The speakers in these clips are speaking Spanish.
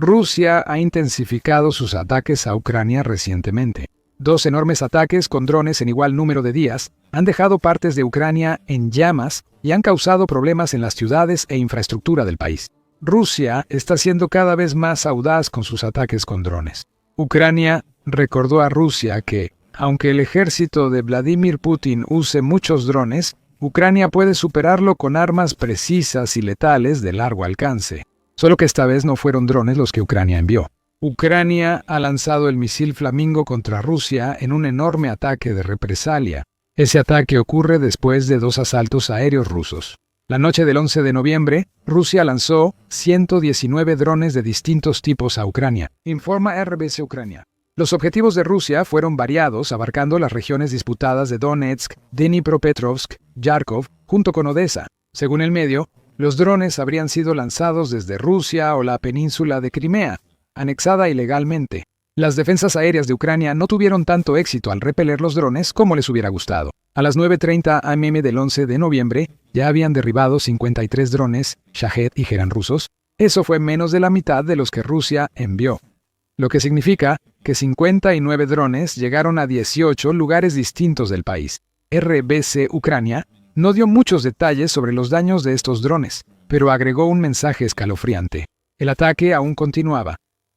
Rusia ha intensificado sus ataques a Ucrania recientemente. Dos enormes ataques con drones en igual número de días han dejado partes de Ucrania en llamas y han causado problemas en las ciudades e infraestructura del país. Rusia está siendo cada vez más audaz con sus ataques con drones. Ucrania recordó a Rusia que, aunque el ejército de Vladimir Putin use muchos drones, Ucrania puede superarlo con armas precisas y letales de largo alcance. Solo que esta vez no fueron drones los que Ucrania envió. Ucrania ha lanzado el misil Flamingo contra Rusia en un enorme ataque de represalia. Ese ataque ocurre después de 2 asaltos aéreos rusos. La noche del 11 de noviembre, Rusia lanzó 119 drones de distintos tipos a Ucrania, informa RBC Ucrania. Los objetivos de Rusia fueron variados, abarcando las regiones disputadas de Donetsk, Dnipropetrovsk, Yarkov, junto con Odessa. Según el medio, los drones habrían sido lanzados desde Rusia o la península de Crimea, anexada ilegalmente. Las defensas aéreas de Ucrania no tuvieron tanto éxito al repeler los drones como les hubiera gustado. A las 9:30 am del 11 de noviembre, ya habían derribado 53 drones Shahed y Geran rusos. Eso fue menos de la mitad de los que Rusia envió. Lo que significa que 59 drones llegaron a 18 lugares distintos del país. RBC Ucrania no dio muchos detalles sobre los daños de estos drones, pero agregó un mensaje escalofriante. El ataque aún continuaba.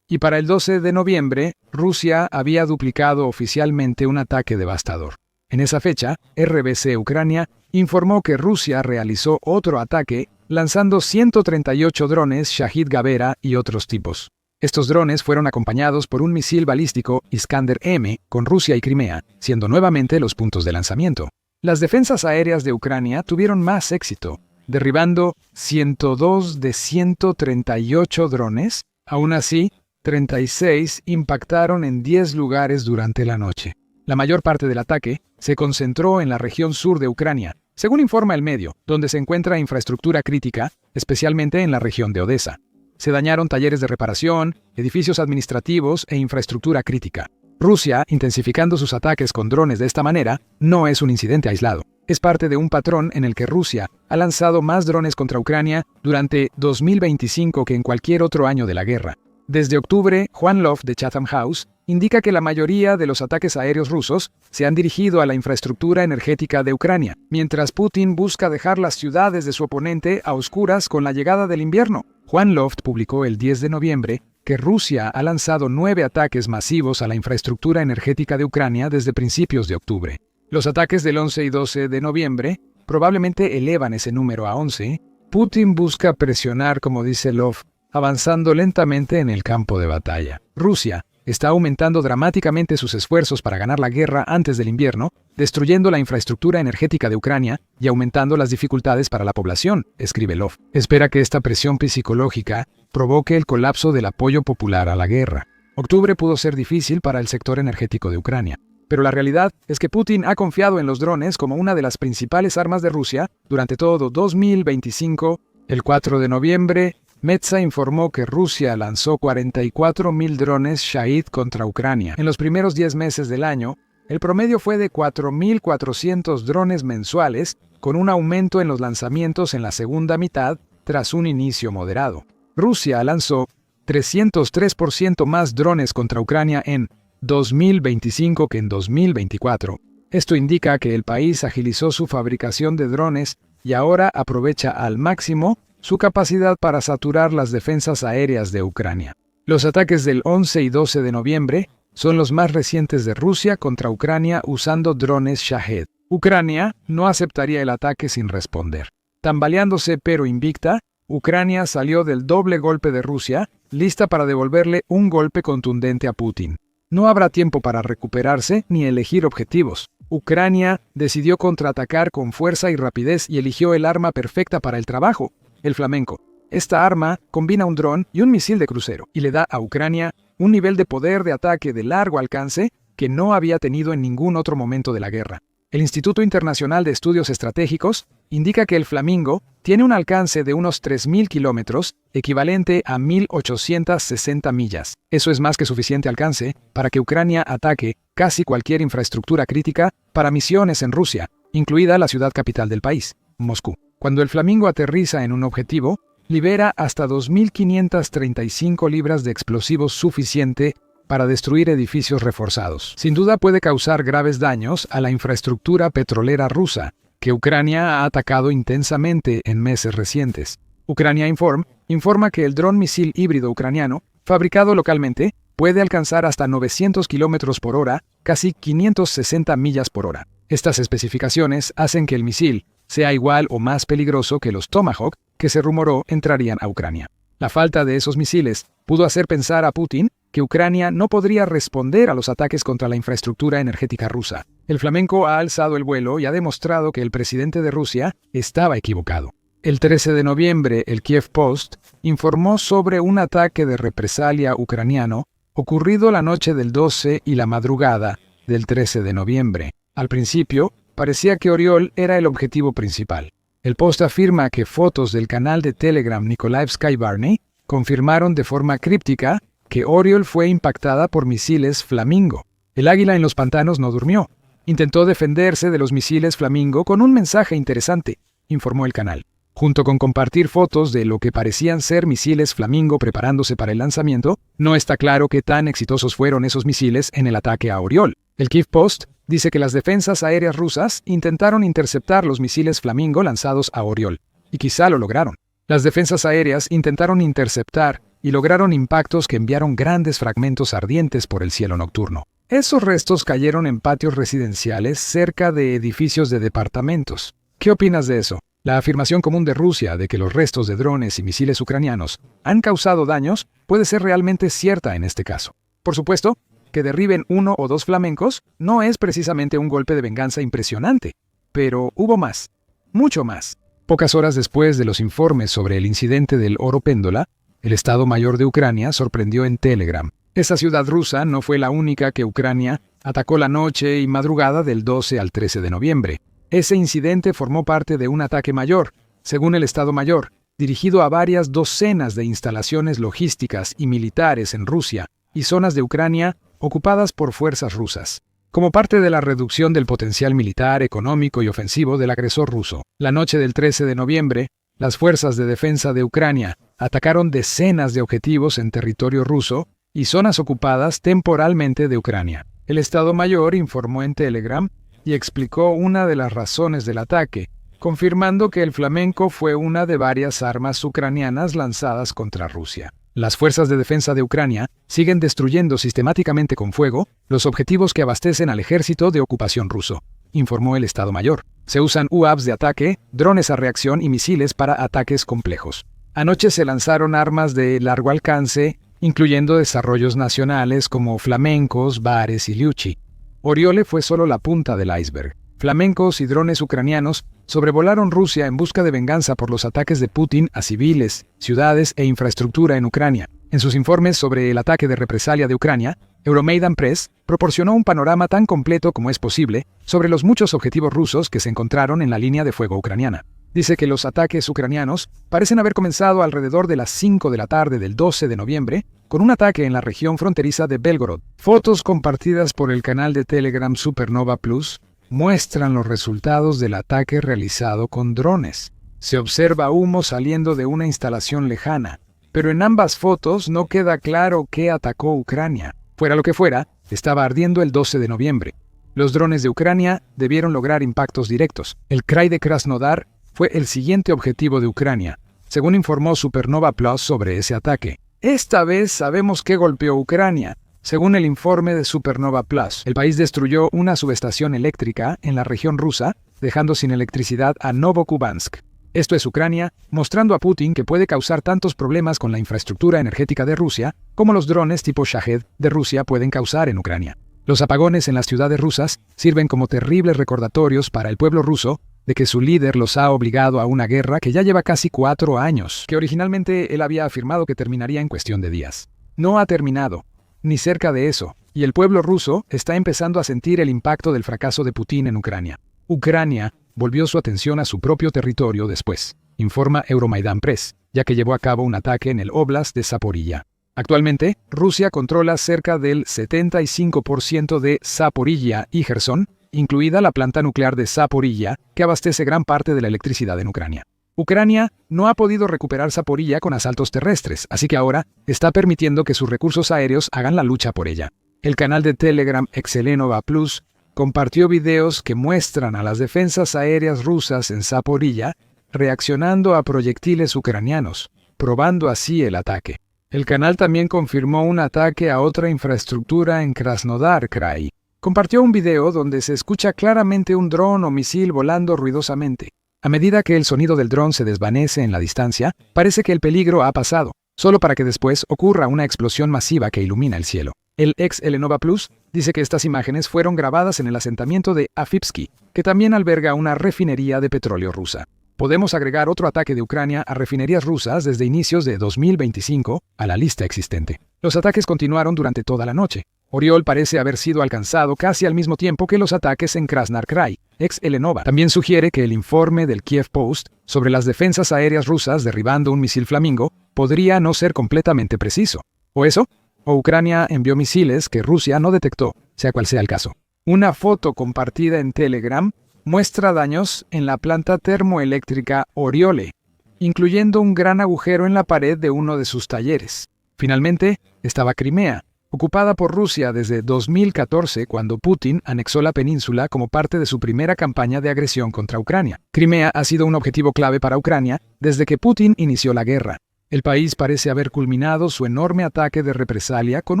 Y para el 12 de noviembre, Rusia había duplicado oficialmente un ataque devastador. En esa fecha, RBC Ucrania informó que Rusia realizó otro ataque lanzando 138 drones Shahid Gavera y otros tipos. Estos drones fueron acompañados por un misil balístico Iskander-M con Rusia y Crimea, siendo nuevamente los puntos de lanzamiento. Las defensas aéreas de Ucrania tuvieron más éxito, derribando 102 de 138 drones. Aún así, 36 impactaron en 10 lugares durante la noche. La mayor parte del ataque se concentró en la región sur de Ucrania, según informa el medio, donde se encuentra infraestructura crítica, especialmente en la región de Odessa. Se dañaron talleres de reparación, edificios administrativos e infraestructura crítica. Rusia, intensificando sus ataques con drones de esta manera, no es un incidente aislado. Es parte de un patrón en el que Rusia ha lanzado más drones contra Ucrania durante 2025 que en cualquier otro año de la guerra. Desde octubre, Juan Love de Chatham House indica que la mayoría de los ataques aéreos rusos se han dirigido a la infraestructura energética de Ucrania, mientras Putin busca dejar las ciudades de su oponente a oscuras con la llegada del invierno. Juan Loft publicó el 10 de noviembre que Rusia ha lanzado 9 ataques masivos a la infraestructura energética de Ucrania desde principios de octubre. Los ataques del 11 y 12 de noviembre probablemente elevan ese número a 11. Putin busca presionar, como dice Loft, avanzando lentamente en el campo de batalla. Rusia está aumentando dramáticamente sus esfuerzos para ganar la guerra antes del invierno, destruyendo la infraestructura energética de Ucrania y aumentando las dificultades para la población, escribe Love. Espera que esta presión psicológica provoque el colapso del apoyo popular a la guerra. Octubre pudo ser difícil para el sector energético de Ucrania, pero la realidad es que Putin ha confiado en los drones como una de las principales armas de Rusia durante todo 2025. El 4 de noviembre, Metsa informó que Rusia lanzó 44.000 drones Shahid contra Ucrania. En los primeros 10 meses del año, el promedio fue de 4.400 drones mensuales, con un aumento en los lanzamientos en la segunda mitad tras un inicio moderado. Rusia lanzó 303% más drones contra Ucrania en 2025 que en 2024. Esto indica que el país agilizó su fabricación de drones y ahora aprovecha al máximo su capacidad para saturar las defensas aéreas de Ucrania. Los ataques del 11 y 12 de noviembre son los más recientes de Rusia contra Ucrania usando drones Shahed. Ucrania no aceptaría el ataque sin responder. Tambaleándose pero invicta, Ucrania salió del doble golpe de Rusia, lista para devolverle un golpe contundente a Putin. No habrá tiempo para recuperarse ni elegir objetivos. Ucrania decidió contraatacar con fuerza y rapidez y eligió el arma perfecta para el trabajo: el flamenco. Esta arma combina un dron y un misil de crucero y le da a Ucrania un nivel de poder de ataque de largo alcance que no había tenido en ningún otro momento de la guerra. El Instituto Internacional de Estudios Estratégicos indica que el Flamingo tiene un alcance de unos 3.000 kilómetros, equivalente a 1.860 millas. Eso es más que suficiente alcance para que Ucrania ataque casi cualquier infraestructura crítica para misiones en Rusia, incluida la ciudad capital del país, Moscú. Cuando el Flamingo aterriza en un objetivo, libera hasta 2.535 libras de explosivos suficiente para destruir edificios reforzados. Sin duda puede causar graves daños a la infraestructura petrolera rusa, que Ucrania ha atacado intensamente en meses recientes. Ucrania informa que el dron misil híbrido ucraniano, fabricado localmente, puede alcanzar hasta 900 km por hora, casi 560 millas por hora. Estas especificaciones hacen que el misil sea igual o más peligroso que los Tomahawk que se rumoró entrarían a Ucrania. La falta de esos misiles pudo hacer pensar a Putin que Ucrania no podría responder a los ataques contra la infraestructura energética rusa. El flamenco ha alzado el vuelo y ha demostrado que el presidente de Rusia estaba equivocado. El 13 de noviembre, el Kiev Post informó sobre un ataque de represalia ucraniano ocurrido la noche del 12 y la madrugada del 13 de noviembre. Al principio, parecía que Oriol era el objetivo principal. El Post afirma que fotos del canal de Telegram Nikolaevsky Barney confirmaron de forma críptica que Oriol fue impactada por misiles Flamingo. El águila en los pantanos no durmió. Intentó defenderse de los misiles Flamingo con un mensaje interesante, informó el canal. Junto con compartir fotos de lo que parecían ser misiles Flamingo preparándose para el lanzamiento, no está claro qué tan exitosos fueron esos misiles en el ataque a Oriol. El Kiev Post dice que las defensas aéreas rusas intentaron interceptar los misiles Flamingo lanzados a Oriol, y quizá lo lograron. Las defensas aéreas intentaron interceptar y lograron impactos que enviaron grandes fragmentos ardientes por el cielo nocturno. Esos restos cayeron en patios residenciales cerca de edificios de departamentos. ¿Qué opinas de eso? La afirmación común de Rusia de que los restos de drones y misiles ucranianos han causado daños puede ser realmente cierta en este caso. Por supuesto, que derriben uno o dos flamencos no es precisamente un golpe de venganza impresionante, pero hubo más, mucho más. Pocas horas después de los informes sobre el incidente del oro péndola, el Estado Mayor de Ucrania sorprendió en Telegram. Esa ciudad rusa no fue la única que Ucrania atacó la noche y madrugada del 12 al 13 de noviembre. Ese incidente formó parte de un ataque mayor, según el Estado Mayor, dirigido a varias docenas de instalaciones logísticas y militares en Rusia y zonas de Ucrania ocupadas por fuerzas rusas, como parte de la reducción del potencial militar, económico y ofensivo del agresor ruso. La noche del 13 de noviembre, las fuerzas de defensa de Ucrania atacaron decenas de objetivos en territorio ruso y zonas ocupadas temporalmente de Ucrania. El Estado Mayor informó en Telegram y explicó una de las razones del ataque, confirmando que el flamenco fue una de varias armas ucranianas lanzadas contra Rusia. Las fuerzas de defensa de Ucrania siguen destruyendo sistemáticamente con fuego los objetivos que abastecen al ejército de ocupación ruso, informó el Estado Mayor. Se usan UAVs de ataque, drones a reacción y misiles para ataques complejos. Anoche se lanzaron armas de largo alcance, incluyendo desarrollos nacionales como flamencos, bares y liuchi. Oriole fue solo la punta del iceberg. Flamencos y drones ucranianos sobrevolaron Rusia en busca de venganza por los ataques de Putin a civiles, ciudades e infraestructura en Ucrania. En sus informes sobre el ataque de represalia de Ucrania, Euromaidan Press proporcionó un panorama tan completo como es posible sobre los muchos objetivos rusos que se encontraron en la línea de fuego ucraniana. Dice que los ataques ucranianos parecen haber comenzado alrededor de las 5 de la tarde del 12 de noviembre, con un ataque en la región fronteriza de Belgorod. Fotos compartidas por el canal de Telegram Supernova Plus muestran los resultados del ataque realizado con drones. Se observa humo saliendo de una instalación lejana, pero en ambas fotos no queda claro qué atacó Ucrania. Fuera lo que fuera, estaba ardiendo el 12 de noviembre. Los drones de Ucrania debieron lograr impactos directos. El Krai de Krasnodar fue el siguiente objetivo de Ucrania, según informó Supernova Plus sobre ese ataque. Esta vez sabemos qué golpeó Ucrania. Según el informe de Supernova Plus, el país destruyó una subestación eléctrica en la región rusa, dejando sin electricidad a Novokubansk. Esto es Ucrania, mostrando a Putin que puede causar tantos problemas con la infraestructura energética de Rusia como los drones tipo Shahed de Rusia pueden causar en Ucrania. Los apagones en las ciudades rusas sirven como terribles recordatorios para el pueblo ruso de que su líder los ha obligado a una guerra que ya lleva casi 4 años, que originalmente él había afirmado que terminaría en cuestión de días. No ha terminado, ni cerca de eso, y el pueblo ruso está empezando a sentir el impacto del fracaso de Putin en Ucrania. Ucrania volvió su atención a su propio territorio después, informa Euromaidan Press, ya que llevó a cabo un ataque en el Oblast de Zaporilla. Actualmente, Rusia controla cerca del 75% de Zaporilla y Gerson, incluida la planta nuclear de Zaporilla, que abastece gran parte de la electricidad en Ucrania. Ucrania no ha podido recuperar Zaporilla con asaltos terrestres, así que ahora está permitiendo que sus recursos aéreos hagan la lucha por ella. El canal de Telegram Excelenova Plus compartió videos que muestran a las defensas aéreas rusas en Zaporilla reaccionando a proyectiles ucranianos, probando así el ataque. El canal también confirmó un ataque a otra infraestructura en Krasnodar Krai. Compartió un video donde se escucha claramente un dron o misil volando ruidosamente. A medida que el sonido del dron se desvanece en la distancia, parece que el peligro ha pasado, solo para que después ocurra una explosión masiva que ilumina el cielo. El Excelenova Plus dice que estas imágenes fueron grabadas en el asentamiento de Afipsky, que también alberga una refinería de petróleo rusa. Podemos agregar otro ataque de Ucrania a refinerías rusas desde inicios de 2025 a la lista existente. Los ataques continuaron durante toda la noche. Oriol parece haber sido alcanzado casi al mismo tiempo que los ataques en Krasnar Krai. Excelenova también sugiere que el informe del Kiev Post sobre las defensas aéreas rusas derribando un misil Flamingo podría no ser completamente preciso. ¿O eso? O Ucrania envió misiles que Rusia no detectó, sea cual sea el caso. Una foto compartida en Telegram muestra daños en la planta termoeléctrica Oriole, incluyendo un gran agujero en la pared de uno de sus talleres. Finalmente, estaba Crimea, ocupada por Rusia desde 2014 cuando Putin anexó la península como parte de su primera campaña de agresión contra Ucrania. Crimea ha sido un objetivo clave para Ucrania desde que Putin inició la guerra. El país parece haber culminado su enorme ataque de represalia con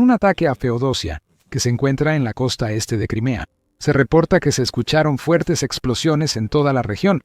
un ataque a Feodosia, que se encuentra en la costa este de Crimea. Se reporta que se escucharon fuertes explosiones en toda la región,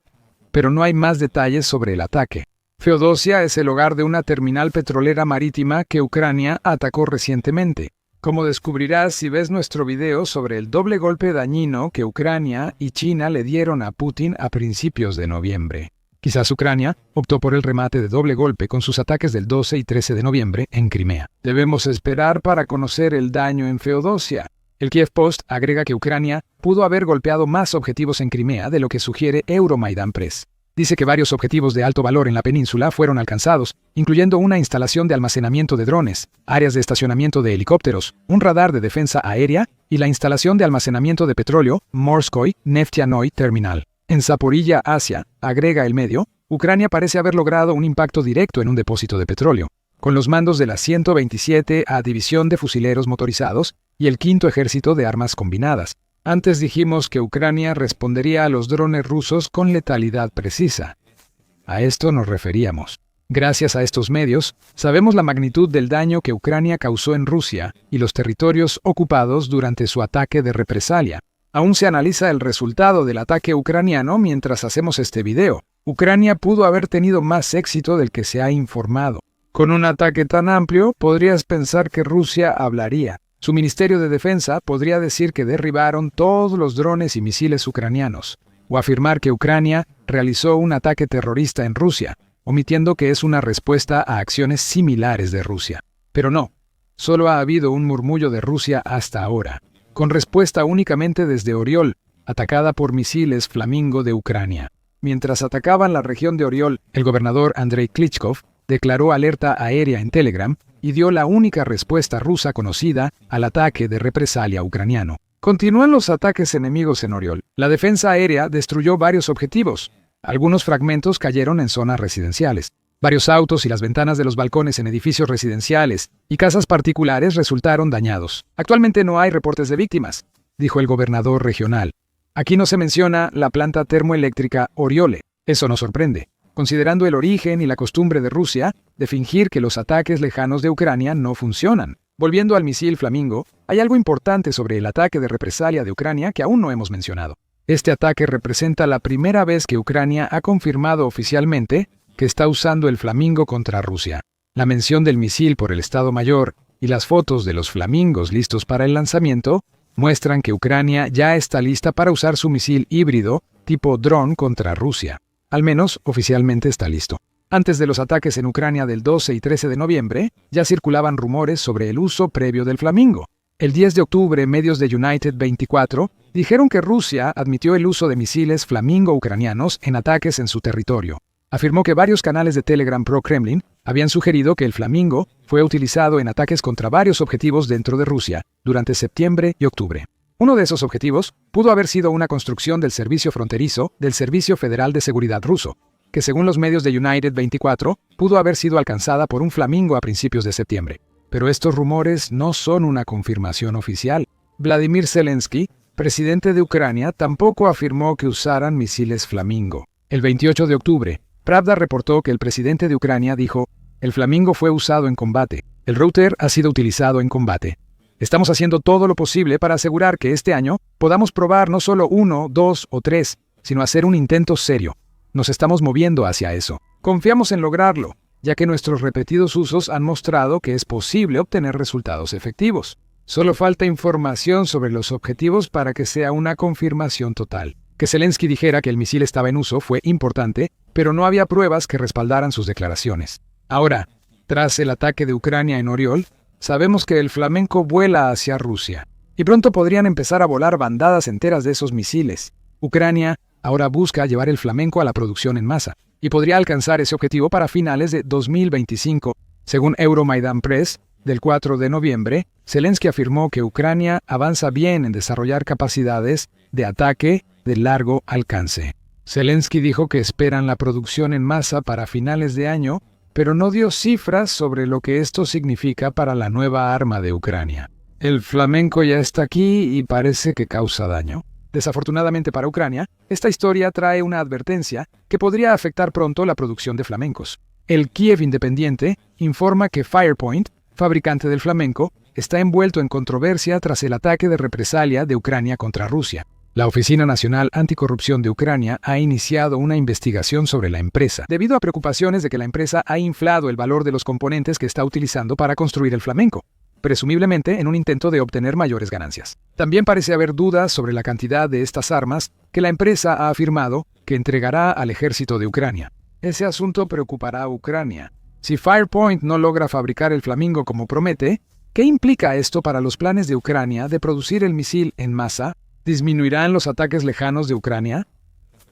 pero no hay más detalles sobre el ataque. Feodosia es el hogar de una terminal petrolera marítima que Ucrania atacó recientemente. Como descubrirás si ves nuestro video sobre el doble golpe dañino que Ucrania y China le dieron a Putin a principios de noviembre. Quizás Ucrania optó por el remate de doble golpe con sus ataques del 12 y 13 de noviembre en Crimea. Debemos esperar para conocer el daño en Feodosia. El Kiev Post agrega que Ucrania pudo haber golpeado más objetivos en Crimea de lo que sugiere Euromaidan Press. Dice que varios objetivos de alto valor en la península fueron alcanzados, incluyendo una instalación de almacenamiento de drones, áreas de estacionamiento de helicópteros, un radar de defensa aérea y la instalación de almacenamiento de petróleo Morskoy Neftianoy Terminal. En Zaporilla, Asia, agrega el medio, Ucrania parece haber logrado un impacto directo en un depósito de petróleo, con los mandos de la 127 División de Fusileros Motorizados y el 5º Ejército de Armas Combinadas. Antes dijimos que Ucrania respondería a los drones rusos con letalidad precisa. A esto nos referíamos. Gracias a estos medios, sabemos la magnitud del daño que Ucrania causó en Rusia y los territorios ocupados durante su ataque de represalia. Aún se analiza el resultado del ataque ucraniano mientras hacemos este video. Ucrania pudo haber tenido más éxito del que se ha informado. Con un ataque tan amplio, podrías pensar que Rusia hablaría. Su Ministerio de Defensa podría decir que derribaron todos los drones y misiles ucranianos, o afirmar que Ucrania realizó un ataque terrorista en Rusia, omitiendo que es una respuesta a acciones similares de Rusia. Pero no, solo ha habido un murmullo de Rusia hasta ahora, con respuesta únicamente desde Oriol, atacada por misiles Flamingo de Ucrania. Mientras atacaban la región de Oriol, el gobernador Andrei Klitschkov declaró alerta aérea en Telegram y dio la única respuesta rusa conocida al ataque de represalia ucraniano. Continúan los ataques enemigos en Oriol. La defensa aérea destruyó varios objetivos. Algunos fragmentos cayeron en zonas residenciales. Varios autos y las ventanas de los balcones en edificios residenciales y casas particulares resultaron dañados. Actualmente no hay reportes de víctimas, dijo el gobernador regional. Aquí no se menciona la planta termoeléctrica Oriole. Eso nos sorprende, considerando el origen y la costumbre de Rusia de fingir que los ataques lejanos de Ucrania no funcionan. Volviendo al misil Flamingo, hay algo importante sobre el ataque de represalia de Ucrania que aún no hemos mencionado. Este ataque representa la primera vez que Ucrania ha confirmado oficialmente que está usando el Flamingo contra Rusia. La mención del misil por el Estado Mayor y las fotos de los Flamingos listos para el lanzamiento muestran que Ucrania ya está lista para usar su misil híbrido tipo dron contra Rusia. Al menos oficialmente está listo. Antes de los ataques en Ucrania del 12 y 13 de noviembre, ya circulaban rumores sobre el uso previo del Flamingo. El 10 de octubre, medios de United 24 dijeron que Rusia admitió el uso de misiles Flamingo ucranianos en ataques en su territorio. Afirmó que varios canales de Telegram pro-Kremlin habían sugerido que el Flamingo fue utilizado en ataques contra varios objetivos dentro de Rusia durante septiembre y octubre. Uno de esos objetivos pudo haber sido una construcción del servicio fronterizo del Servicio Federal de Seguridad ruso. que según los medios de United 24, pudo haber sido alcanzada por un flamingo a principios de septiembre. Pero estos rumores no son una confirmación oficial. Vladimir Zelensky, presidente de Ucrania, tampoco afirmó que usaran misiles Flamingo. El 28 de octubre, Pravda reportó que el presidente de Ucrania dijo: "El Flamingo fue usado en combate. El router ha sido utilizado en combate. Estamos haciendo todo lo posible para asegurar que este año podamos probar no solo 1, 2 o 3, sino hacer un intento serio. Nos estamos moviendo hacia eso. Confiamos en lograrlo, ya que nuestros repetidos usos han mostrado que es posible obtener resultados efectivos. Solo falta información sobre los objetivos para que sea una confirmación total". Que Zelensky dijera que el misil estaba en uso fue importante, pero no había pruebas que respaldaran sus declaraciones. Ahora, tras el ataque de Ucrania en Oriol, sabemos que el flamenco vuela hacia Rusia, y pronto podrían empezar a volar bandadas enteras de esos misiles. Ucrania ahora busca llevar el flamenco a la producción en masa, y podría alcanzar ese objetivo para finales de 2025. Según Euromaidan Press, del 4 de noviembre, Zelensky afirmó que Ucrania avanza bien en desarrollar capacidades de ataque de largo alcance. Zelensky dijo que esperan la producción en masa para finales de año, pero no dio cifras sobre lo que esto significa para la nueva arma de Ucrania. El flamenco ya está aquí y parece que causa daño. Desafortunadamente para Ucrania, esta historia trae una advertencia que podría afectar pronto la producción de flamencos. El Kiev Independiente informa que Firepoint, fabricante del flamenco, está envuelto en controversia tras el ataque de represalia de Ucrania contra Rusia. La Oficina Nacional Anticorrupción de Ucrania ha iniciado una investigación sobre la empresa, debido a preocupaciones de que la empresa ha inflado el valor de los componentes que está utilizando para construir el flamenco, presumiblemente en un intento de obtener mayores ganancias. También parece haber dudas sobre la cantidad de estas armas que la empresa ha afirmado que entregará al ejército de Ucrania. Ese asunto preocupará a Ucrania. Si Firepoint no logra fabricar el Flamingo como promete, ¿qué implica esto para los planes de Ucrania de producir el misil en masa? ¿Disminuirán los ataques lejanos de Ucrania?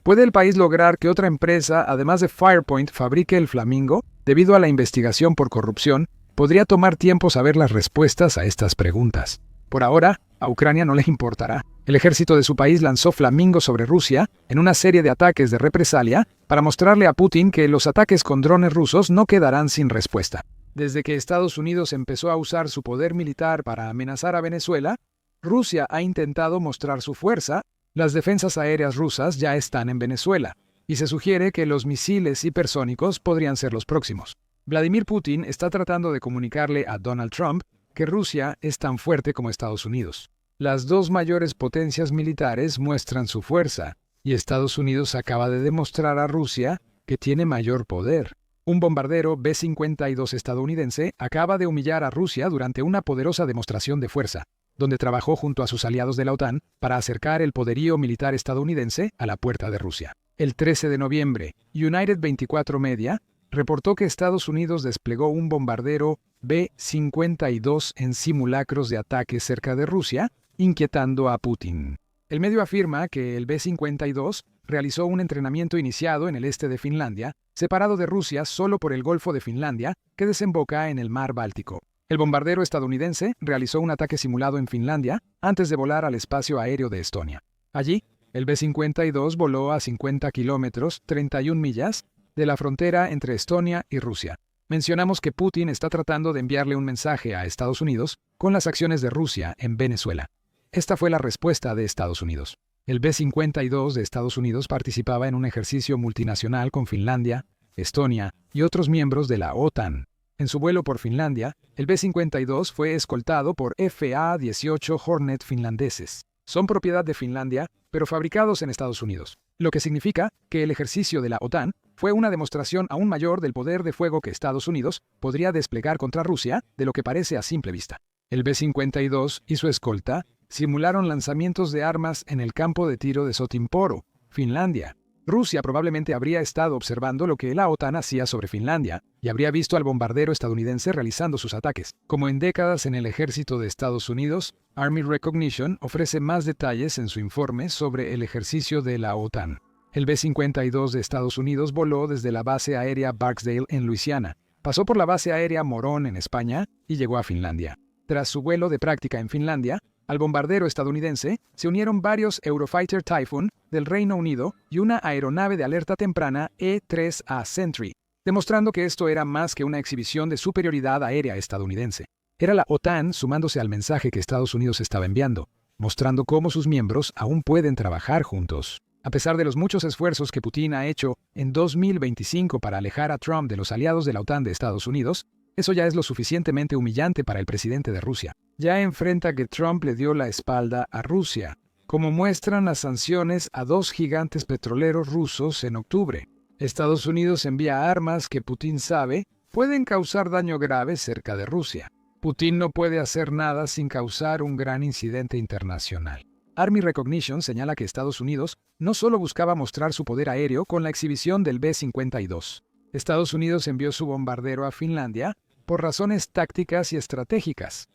¿Puede el país lograr que otra empresa, además de Firepoint, fabrique el Flamingo? Debido a la investigación por corrupción, podría tomar tiempo saber las respuestas a estas preguntas. Por ahora, a Ucrania no le importará. El ejército de su país lanzó Flamingo sobre Rusia en una serie de ataques de represalia para mostrarle a Putin que los ataques con drones rusos no quedarán sin respuesta. Desde que Estados Unidos empezó a usar su poder militar para amenazar a Venezuela, Rusia ha intentado mostrar su fuerza. Las defensas aéreas rusas ya están en Venezuela, y se sugiere que los misiles hipersónicos podrían ser los próximos. Vladimir Putin está tratando de comunicarle a Donald Trump que Rusia es tan fuerte como Estados Unidos. Las dos mayores potencias militares muestran su fuerza, y Estados Unidos acaba de demostrar a Rusia que tiene mayor poder. Un bombardero B-52 estadounidense acaba de humillar a Rusia durante una poderosa demostración de fuerza, donde trabajó junto a sus aliados de la OTAN para acercar el poderío militar estadounidense a la puerta de Rusia. El 13 de noviembre, United 24 Media reportó que Estados Unidos desplegó un bombardero B-52 en simulacros de ataque cerca de Rusia, inquietando a Putin. El medio afirma que el B-52 realizó un entrenamiento iniciado en el este de Finlandia, separado de Rusia solo por el Golfo de Finlandia, que desemboca en el Mar Báltico. El bombardero estadounidense realizó un ataque simulado en Finlandia antes de volar al espacio aéreo de Estonia. Allí, el B-52 voló a 50 kilómetros, 31 millas, de la frontera entre Estonia y Rusia. Mencionamos que Putin está tratando de enviarle un mensaje a Estados Unidos con las acciones de Rusia en Venezuela. Esta fue la respuesta de Estados Unidos. El B-52 de Estados Unidos participaba en un ejercicio multinacional con Finlandia, Estonia y otros miembros de la OTAN. En su vuelo por Finlandia, el B-52 fue escoltado por Fa-18 Hornet finlandeses. Son propiedad de Finlandia, pero fabricados en Estados Unidos, lo que significa que el ejercicio de la OTAN fue una demostración aún mayor del poder de fuego que Estados Unidos podría desplegar contra Rusia de lo que parece a simple vista. El B-52 y su escolta simularon lanzamientos de armas en el campo de tiro de Sotimporo, Finlandia. Rusia probablemente habría estado observando lo que la OTAN hacía sobre Finlandia y habría visto al bombardero estadounidense realizando sus ataques. Como en décadas en el ejército de Estados Unidos, Army Recognition ofrece más detalles en su informe sobre el ejercicio de la OTAN. El B-52 de Estados Unidos voló desde la base aérea Barksdale en Luisiana, pasó por la base aérea Morón en España y llegó a Finlandia. Tras su vuelo de práctica en Finlandia, Al bombardero estadounidense se unieron varios Eurofighter Typhoon del Reino Unido y una aeronave de alerta temprana E-3A Sentry, demostrando que esto era más que una exhibición de superioridad aérea estadounidense. Era la OTAN sumándose al mensaje que Estados Unidos estaba enviando, mostrando cómo sus miembros aún pueden trabajar juntos. A pesar de los muchos esfuerzos que Putin ha hecho en 2025 para alejar a Trump de los aliados de la OTAN de Estados Unidos, eso ya es lo suficientemente humillante para el presidente de Rusia. Ya enfrenta que Trump le dio la espalda a Rusia, como muestran las sanciones a dos gigantes petroleros rusos en octubre. Estados Unidos envía armas que Putin sabe pueden causar daño grave cerca de Rusia. Putin no puede hacer nada sin causar un gran incidente internacional. Army Recognition señala que Estados Unidos no solo buscaba mostrar su poder aéreo con la exhibición del B-52. Estados Unidos envió su bombardero a Finlandia por razones tácticas y estratégicas.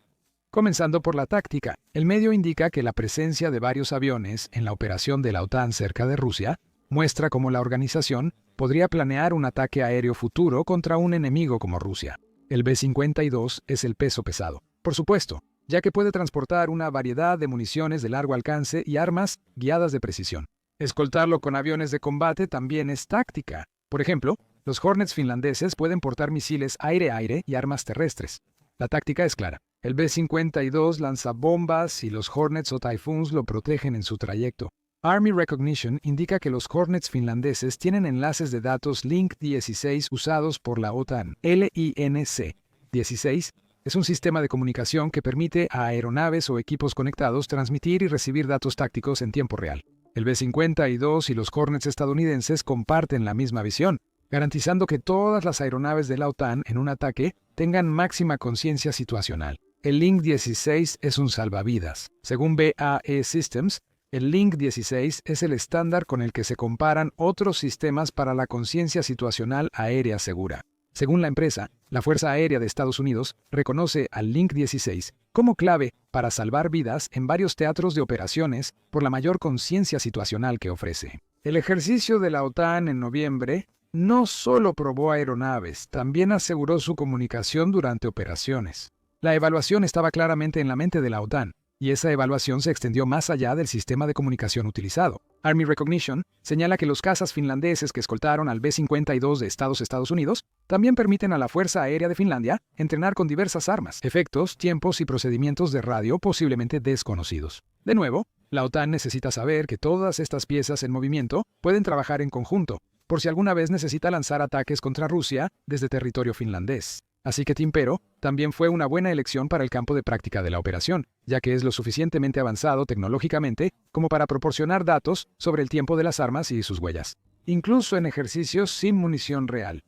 Comenzando por la táctica, el medio indica que la presencia de varios aviones en la operación de la OTAN cerca de Rusia muestra cómo la organización podría planear un ataque aéreo futuro contra un enemigo como Rusia. El B-52 es el peso pesado, por supuesto, ya que puede transportar una variedad de municiones de largo alcance y armas guiadas de precisión. Escoltarlo con aviones de combate también es táctica. Por ejemplo, los Hornets finlandeses pueden portar misiles aire-aire y armas terrestres. La táctica es clara. El B-52 lanza bombas y los Hornets o Typhoons lo protegen en su trayecto. Army Recognition indica que los Hornets finlandeses tienen enlaces de datos Link 16 usados por la OTAN. LINC-16 es un sistema de comunicación que permite a aeronaves o equipos conectados transmitir y recibir datos tácticos en tiempo real. El B-52 y los Hornets estadounidenses comparten la misma visión, garantizando que todas las aeronaves de la OTAN en un ataque tengan máxima conciencia situacional. El Link 16 es un salvavidas. Según BAE Systems, el Link 16 es el estándar con el que se comparan otros sistemas para la conciencia situacional aérea segura. Según la empresa, la Fuerza Aérea de Estados Unidos reconoce al Link 16 como clave para salvar vidas en varios teatros de operaciones por la mayor conciencia situacional que ofrece. El ejercicio de la OTAN en noviembre no solo probó aeronaves, también aseguró su comunicación durante operaciones. La evaluación estaba claramente en la mente de la OTAN, y esa evaluación se extendió más allá del sistema de comunicación utilizado. Army Recognition señala que los cazas finlandeses que escoltaron al B-52 de Estados Unidos también permiten a la Fuerza Aérea de Finlandia entrenar con diversas armas, efectos, tiempos y procedimientos de radio posiblemente desconocidos. De nuevo, la OTAN necesita saber que todas estas piezas en movimiento pueden trabajar en conjunto, por si alguna vez necesita lanzar ataques contra Rusia desde territorio finlandés. Así que Timpero también fue una buena elección para el campo de práctica de la operación, ya que es lo suficientemente avanzado tecnológicamente como para proporcionar datos sobre el tiempo de las armas y sus huellas, incluso en ejercicios sin munición real.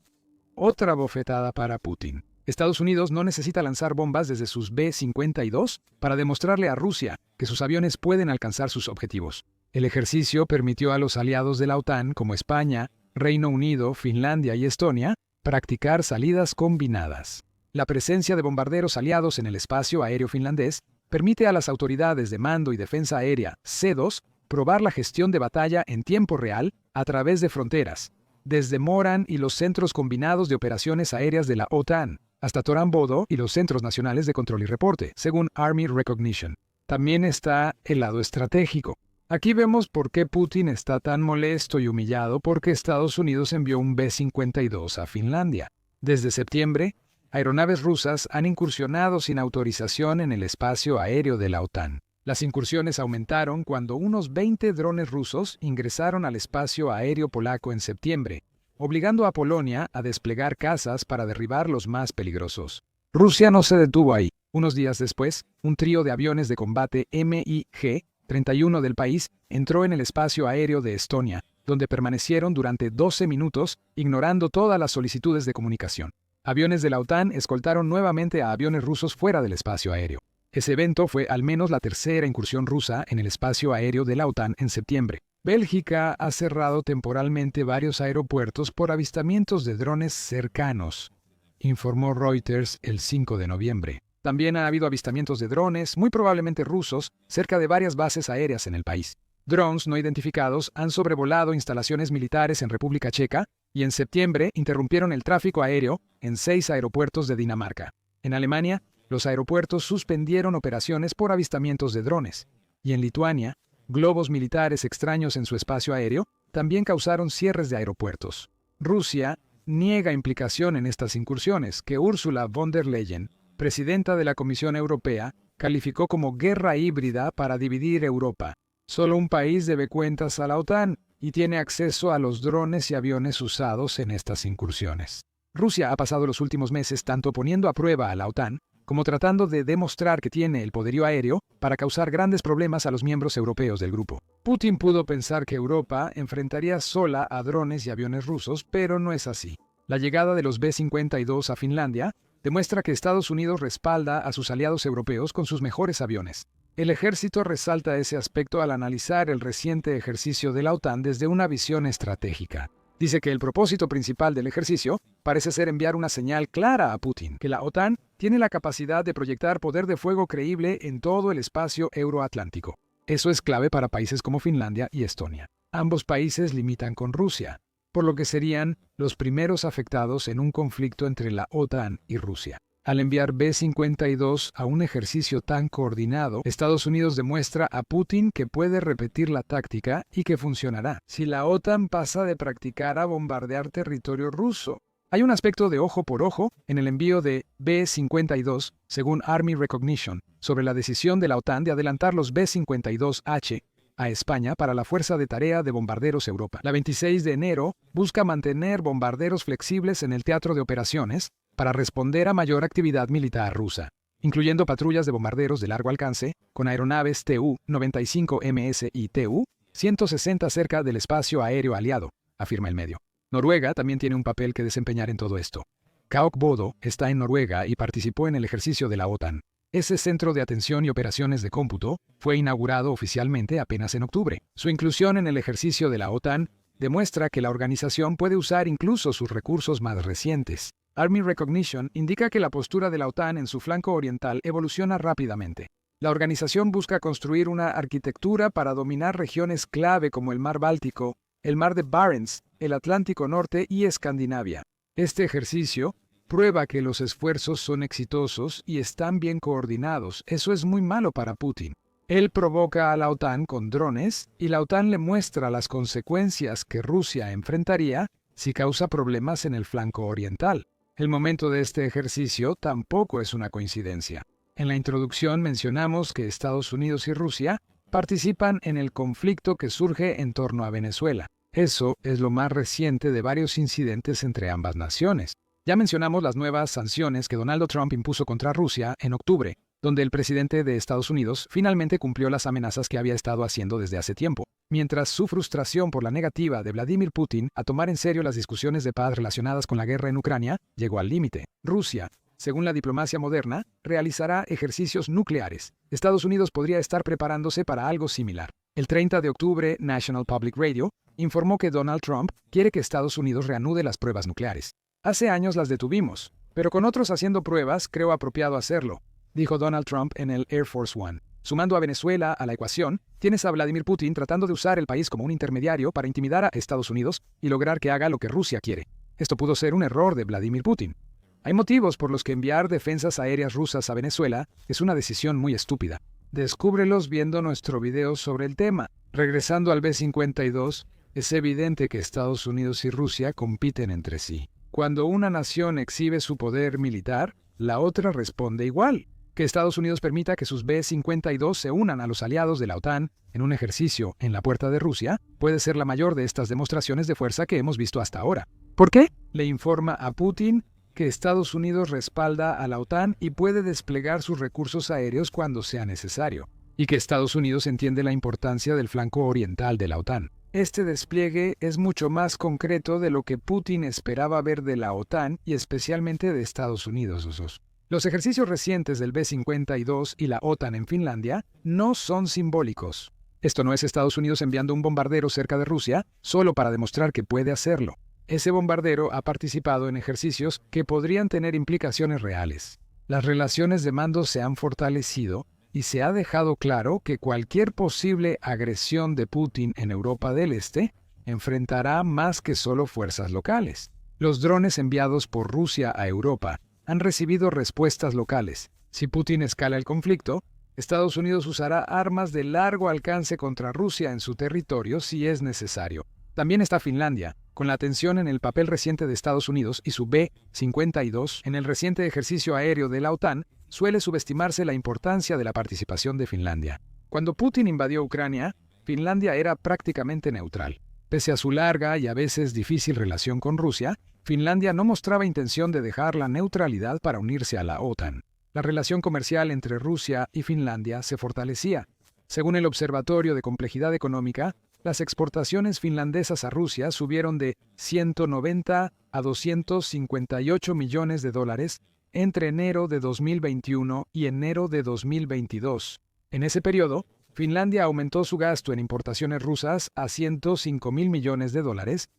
Otra bofetada para Putin. Estados Unidos no necesita lanzar bombas desde sus B-52 para demostrarle a Rusia que sus aviones pueden alcanzar sus objetivos. El ejercicio permitió a los aliados de la OTAN como España, Reino Unido, Finlandia y Estonia practicar salidas combinadas. La presencia de bombarderos aliados en el espacio aéreo finlandés permite a las autoridades de mando y defensa aérea C2 probar la gestión de batalla en tiempo real a través de fronteras, desde Moran y los centros combinados de operaciones aéreas de la OTAN, hasta Toranbodo y los centros nacionales de control y reporte, según Army Recognition. También está el lado estratégico. Aquí vemos por qué Putin está tan molesto y humillado porque Estados Unidos envió un B-52 a Finlandia. Desde septiembre, aeronaves rusas han incursionado sin autorización en el espacio aéreo de la OTAN. Las incursiones aumentaron cuando unos 20 drones rusos ingresaron al espacio aéreo polaco en septiembre, obligando a Polonia a desplegar cazas para derribar los más peligrosos. Rusia no se detuvo ahí. Unos días después, un trío de aviones de combate MiG-31 del país entró en el espacio aéreo de Estonia, donde permanecieron durante 12 minutos, ignorando todas las solicitudes de comunicación. Aviones de la OTAN escoltaron nuevamente a aviones rusos fuera del espacio aéreo. Ese evento fue al menos la tercera incursión rusa en el espacio aéreo de la OTAN en septiembre. Bélgica ha cerrado temporalmente varios aeropuertos por avistamientos de drones cercanos, informó Reuters el 5 de noviembre. También ha habido avistamientos de drones, muy probablemente rusos, cerca de varias bases aéreas en el país. Drones no identificados han sobrevolado instalaciones militares en República Checa y en septiembre interrumpieron el tráfico aéreo en 6 aeropuertos de Dinamarca. En Alemania, los aeropuertos suspendieron operaciones por avistamientos de drones. Y en Lituania, globos militares extraños en su espacio aéreo también causaron cierres de aeropuertos. Rusia niega implicación en estas incursiones, que Ursula von der Leyen, presidenta de la Comisión Europea, calificó como guerra híbrida para dividir Europa. Solo un país debe cuentas a la OTAN y tiene acceso a los drones y aviones usados en estas incursiones. Rusia ha pasado los últimos meses tanto poniendo a prueba a la OTAN como tratando de demostrar que tiene el poderío aéreo para causar grandes problemas a los miembros europeos del grupo. Putin pudo pensar que Europa enfrentaría sola a drones y aviones rusos, pero no es así. La llegada de los B-52 a Finlandia demuestra que Estados Unidos respalda a sus aliados europeos con sus mejores aviones. El ejército resalta ese aspecto al analizar el reciente ejercicio de la OTAN desde una visión estratégica. Dice que el propósito principal del ejercicio parece ser enviar una señal clara a Putin, que la OTAN tiene la capacidad de proyectar poder de fuego creíble en todo el espacio euroatlántico. Eso es clave para países como Finlandia y Estonia. Ambos países limitan con Rusia, por lo que serían los primeros afectados en un conflicto entre la OTAN y Rusia. Al enviar B-52 a un ejercicio tan coordinado, Estados Unidos demuestra a Putin que puede repetir la táctica y que funcionará. Si la OTAN pasa de practicar a bombardear territorio ruso, hay un aspecto de ojo por ojo en el envío de B-52, según Army Recognition, sobre la decisión de la OTAN de adelantar los B-52H a España para la Fuerza de Tarea de Bombarderos Europa. La 26 de enero busca mantener bombarderos flexibles en el teatro de operaciones para responder a mayor actividad militar rusa, incluyendo patrullas de bombarderos de largo alcance con aeronaves Tu-95MS y Tu-160 cerca del espacio aéreo aliado, afirma el medio. Noruega también tiene un papel que desempeñar en todo esto. KOK Bodo está en Noruega y participó en el ejercicio de la OTAN. Ese centro de atención y operaciones de cómputo fue inaugurado oficialmente apenas en octubre. Su inclusión en el ejercicio de la OTAN demuestra que la organización puede usar incluso sus recursos más recientes. Army Recognition indica que la postura de la OTAN en su flanco oriental evoluciona rápidamente. La organización busca construir una arquitectura para dominar regiones clave como el Mar Báltico, el Mar de Barents, el Atlántico Norte y Escandinavia. Este ejercicio prueba que los esfuerzos son exitosos y están bien coordinados. Eso es muy malo para Putin. Él provoca a la OTAN con drones y la OTAN le muestra las consecuencias que Rusia enfrentaría si causa problemas en el flanco oriental. El momento de este ejercicio tampoco es una coincidencia. En la introducción mencionamos que Estados Unidos y Rusia participan en el conflicto que surge en torno a Venezuela. Eso es lo más reciente de varios incidentes entre ambas naciones. Ya mencionamos las nuevas sanciones que Donald Trump impuso contra Rusia en octubre, donde el presidente de Estados Unidos finalmente cumplió las amenazas que había estado haciendo desde hace tiempo, mientras su frustración por la negativa de Vladimir Putin a tomar en serio las discusiones de paz relacionadas con la guerra en Ucrania llegó al límite. Rusia, según la diplomacia moderna, realizará ejercicios nucleares. Estados Unidos podría estar preparándose para algo similar. El 30 de octubre, National Public Radio informó que Donald Trump quiere que Estados Unidos reanude las pruebas nucleares. Hace años las detuvimos, pero con otros haciendo pruebas creo apropiado hacerlo, dijo Donald Trump en el Air Force One. Sumando a Venezuela a la ecuación, tienes a Vladimir Putin tratando de usar el país como un intermediario para intimidar a Estados Unidos y lograr que haga lo que Rusia quiere. Esto pudo ser un error de Vladimir Putin. Hay motivos por los que enviar defensas aéreas rusas a Venezuela es una decisión muy estúpida. Descúbrelos viendo nuestro video sobre el tema. Regresando al B-52, es evidente que Estados Unidos y Rusia compiten entre sí. Cuando una nación exhibe su poder militar, la otra responde igual. Que Estados Unidos permita que sus B-52 se unan a los aliados de la OTAN en un ejercicio en la puerta de Rusia puede ser la mayor de estas demostraciones de fuerza que hemos visto hasta ahora. ¿Por qué? Le informa a Putin que Estados Unidos respalda a la OTAN y puede desplegar sus recursos aéreos cuando sea necesario, y que Estados Unidos entiende la importancia del flanco oriental de la OTAN. Este despliegue es mucho más concreto de lo que Putin esperaba ver de la OTAN y especialmente de Estados Unidos. Los ejercicios recientes del B-52 y la OTAN en Finlandia no son simbólicos. Esto no es Estados Unidos enviando un bombardero cerca de Rusia solo para demostrar que puede hacerlo. Ese bombardero ha participado en ejercicios que podrían tener implicaciones reales. Las relaciones de mando se han fortalecido y se ha dejado claro que cualquier posible agresión de Putin en Europa del Este enfrentará más que solo fuerzas locales. Los drones enviados por Rusia a Europa han recibido respuestas locales, Si Putin escala el conflicto, Estados Unidos usará armas de largo alcance contra Rusia en su territorio si es necesario. También está Finlandia, con la atención en el papel reciente de Estados Unidos y su B-52 en el reciente ejercicio aéreo de la OTAN, suele subestimarse la importancia de la participación de Finlandia. Cuando Putin invadió Ucrania, Finlandia era prácticamente neutral. Pese a su larga y a veces difícil relación con Rusia, Finlandia no mostraba intención de dejar la neutralidad para unirse a la OTAN. La relación comercial entre Rusia y Finlandia se fortalecía. Según el Observatorio de Complejidad Económica, las exportaciones finlandesas a Rusia subieron de 190 a 258 millones de dólares entre enero de 2021 y enero de 2022. En ese periodo, Finlandia aumentó su gasto en importaciones rusas a 105.000 millones de dólares.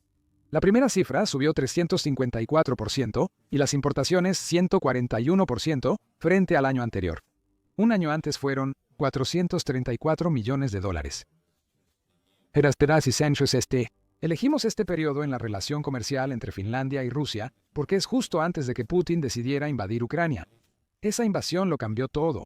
La primera cifra subió 354% y las importaciones 141% frente al año anterior. Un año antes fueron 434 millones de dólares. Elegimos este periodo en la relación comercial entre Finlandia y Rusia porque es justo antes de que Putin decidiera invadir Ucrania. Esa invasión lo cambió todo.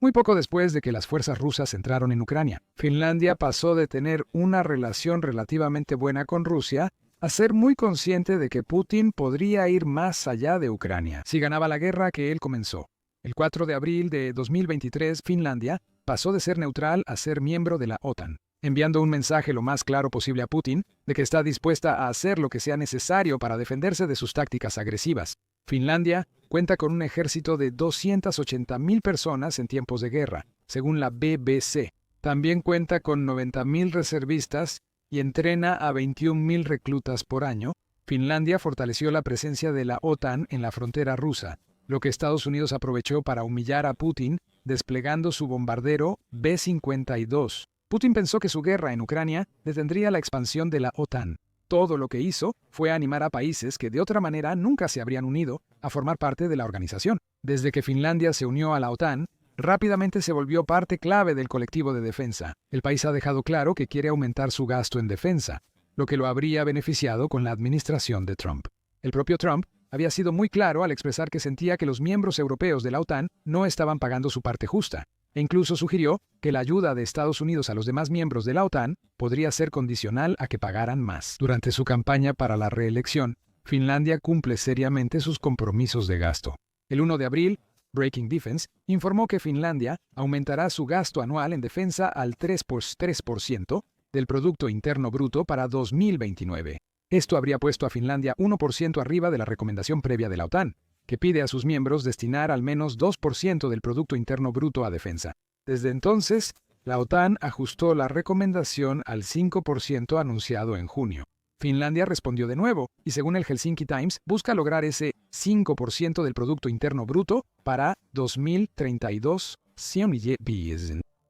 Muy poco después de que las fuerzas rusas entraron en Ucrania, Finlandia pasó de tener una relación relativamente buena con Rusia a ser muy consciente de que Putin podría ir más allá de Ucrania si ganaba la guerra que él comenzó. El 4 de abril de 2023, Finlandia pasó de ser neutral a ser miembro de la OTAN, enviando un mensaje lo más claro posible a Putin de que está dispuesta a hacer lo que sea necesario para defenderse de sus tácticas agresivas. Finlandia cuenta con un ejército de 280.000 personas en tiempos de guerra, según la BBC. También cuenta con 90.000 reservistas y entrena a 21.000 reclutas por año. Finlandia fortaleció la presencia de la OTAN en la frontera rusa, lo que Estados Unidos aprovechó para humillar a Putin desplegando su bombardero B-52. Putin pensó que su guerra en Ucrania detendría la expansión de la OTAN. Todo lo que hizo fue animar a países que de otra manera nunca se habrían unido a formar parte de la organización. Desde que Finlandia se unió a la OTAN, rápidamente se volvió parte clave del colectivo de defensa. El país ha dejado claro que quiere aumentar su gasto en defensa, lo que lo habría beneficiado con la administración de Trump. El propio Trump había sido muy claro al expresar que sentía que los miembros europeos de la OTAN no estaban pagando su parte justa, e incluso sugirió que la ayuda de Estados Unidos a los demás miembros de la OTAN podría ser condicional a que pagaran más. Durante su campaña para la reelección, Finlandia cumple seriamente sus compromisos de gasto. El 1 de abril, Breaking Defense informó que Finlandia aumentará su gasto anual en defensa al 3% del Producto Interno Bruto para 2029. Esto habría puesto a Finlandia 1% arriba de la recomendación previa de la OTAN, que pide a sus miembros destinar al menos 2% del Producto Interno Bruto a defensa. Desde entonces, la OTAN ajustó la recomendación al 5% anunciado en junio. Finlandia respondió de nuevo, y según el Helsinki Times, busca lograr ese 5% del Producto Interno Bruto para 2032.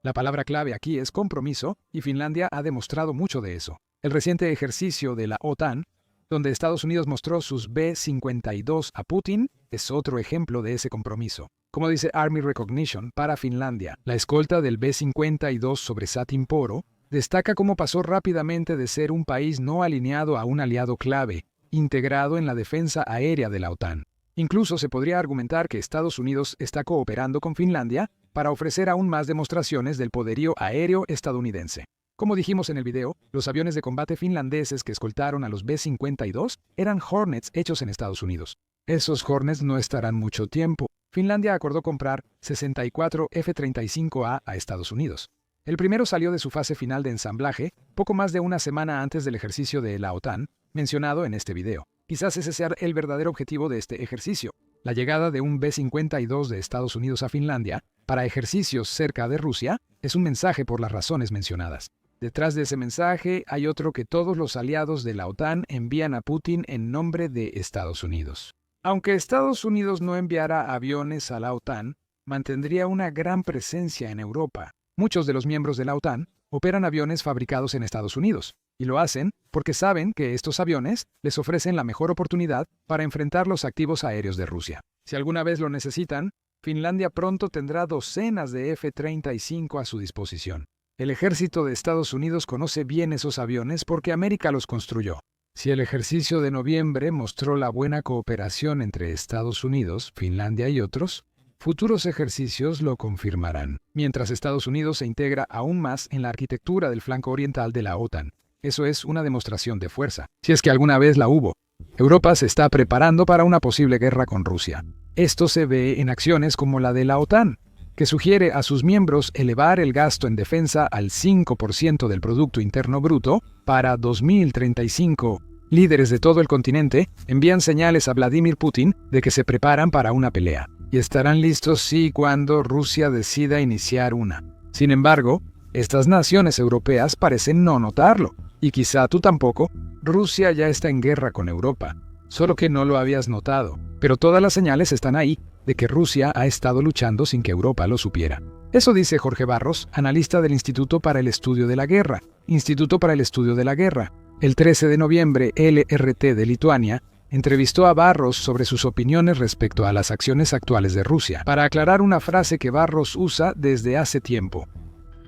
La palabra clave aquí es compromiso, y Finlandia ha demostrado mucho de eso. El reciente ejercicio de la OTAN, donde Estados Unidos mostró sus B-52 a Putin, es otro ejemplo de ese compromiso. Como dice Army Recognition para Finlandia, la escolta del B-52 sobre Satimporo destaca cómo pasó rápidamente de ser un país no alineado a un aliado clave, integrado en la defensa aérea de la OTAN. Incluso se podría argumentar que Estados Unidos está cooperando con Finlandia para ofrecer aún más demostraciones del poderío aéreo estadounidense. Como dijimos en el video, los aviones de combate finlandeses que escoltaron a los B-52 eran Hornets hechos en Estados Unidos. Esos Hornets no estarán mucho tiempo. Finlandia acordó comprar 64 F-35A a Estados Unidos. El primero salió de su fase final de ensamblaje poco más de una semana antes del ejercicio de la OTAN, mencionado en este video. Quizás ese sea el verdadero objetivo de este ejercicio. La llegada de un B-52 de Estados Unidos a Finlandia para ejercicios cerca de Rusia es un mensaje por las razones mencionadas. Detrás de ese mensaje hay otro que todos los aliados de la OTAN envían a Putin en nombre de Estados Unidos. Aunque Estados Unidos no enviara aviones a la OTAN, mantendría una gran presencia en Europa. Muchos de los miembros de la OTAN operan aviones fabricados en Estados Unidos, y lo hacen porque saben que estos aviones les ofrecen la mejor oportunidad para enfrentar los activos aéreos de Rusia. Si alguna vez lo necesitan, Finlandia pronto tendrá docenas de F-35 a su disposición. El ejército de Estados Unidos conoce bien esos aviones porque América los construyó. Si el ejercicio de noviembre mostró la buena cooperación entre Estados Unidos, Finlandia y otros, Futuros ejercicios lo confirmarán, mientras Estados Unidos se integra aún más en la arquitectura del flanco oriental de la OTAN. Eso es una demostración de fuerza, si es que alguna vez la hubo. Europa se está preparando para una posible guerra con Rusia. Esto se ve en acciones como la de la OTAN, que sugiere a sus miembros elevar el gasto en defensa al 5% del Producto Interno Bruto para 2035. Líderes de todo el continente envían señales a Vladimir Putin de que se preparan para una pelea, y estarán listos si cuando Rusia decida iniciar una. Sin embargo, estas naciones europeas parecen no notarlo, y quizá tú tampoco. Rusia ya está en guerra con Europa, solo que no lo habías notado, pero todas las señales están ahí de que Rusia ha estado luchando sin que Europa lo supiera. Eso dice Jorge Barros, analista del Instituto para el Estudio de la Guerra. Instituto para el Estudio de la Guerra. El 13 de noviembre, LRT de Lituania entrevistó a Barros sobre sus opiniones respecto a las acciones actuales de Rusia, para aclarar una frase que Barros usa desde hace tiempo.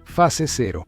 Fase 0.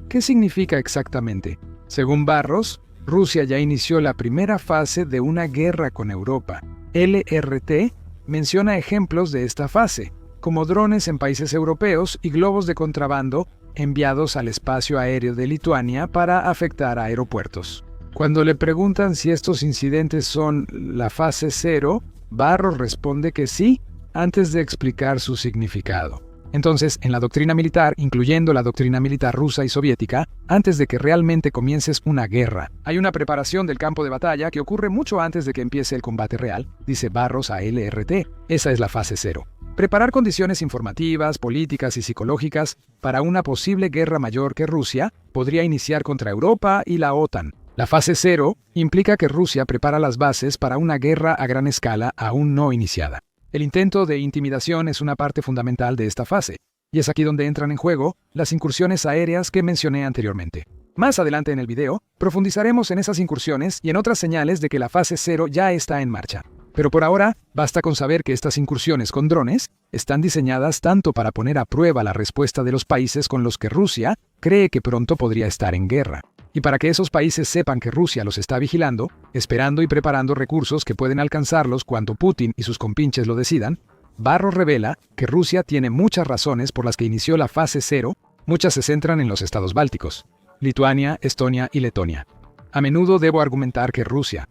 ¿Qué significa exactamente? Según Barros, Rusia ya inició la primera fase de una guerra con Europa. LRT menciona ejemplos de esta fase, como drones en países europeos y globos de contrabando enviados al espacio aéreo de Lituania para afectar a aeropuertos. Cuando le preguntan si estos incidentes son la fase 0, Barros responde que sí, antes de explicar su significado. Entonces, en la doctrina militar, incluyendo la doctrina militar rusa y soviética, antes de que realmente comiences una guerra, hay una preparación del campo de batalla que ocurre mucho antes de que empiece el combate real, dice Barros a LRT. Esa es la fase 0. Preparar condiciones informativas, políticas y psicológicas para una posible guerra mayor que Rusia podría iniciar contra Europa y la OTAN. La fase 0 implica que Rusia prepara las bases para una guerra a gran escala aún no iniciada. El intento de intimidación es una parte fundamental de esta fase, y es aquí donde entran en juego las incursiones aéreas que mencioné anteriormente. Más adelante en el video, profundizaremos en esas incursiones y en otras señales de que la fase 0 ya está en marcha. Pero por ahora, basta con saber que estas incursiones con drones están diseñadas tanto para poner a prueba la respuesta de los países con los que Rusia cree que pronto podría estar en guerra, y para que esos países sepan que Rusia los está vigilando, esperando y preparando recursos que pueden alcanzarlos cuando Putin y sus compinches lo decidan. Barros revela que Rusia tiene muchas razones por las que inició la fase 0, muchas se centran en los estados bálticos, Lituania, Estonia y Letonia. A menudo debo argumentar que Rusia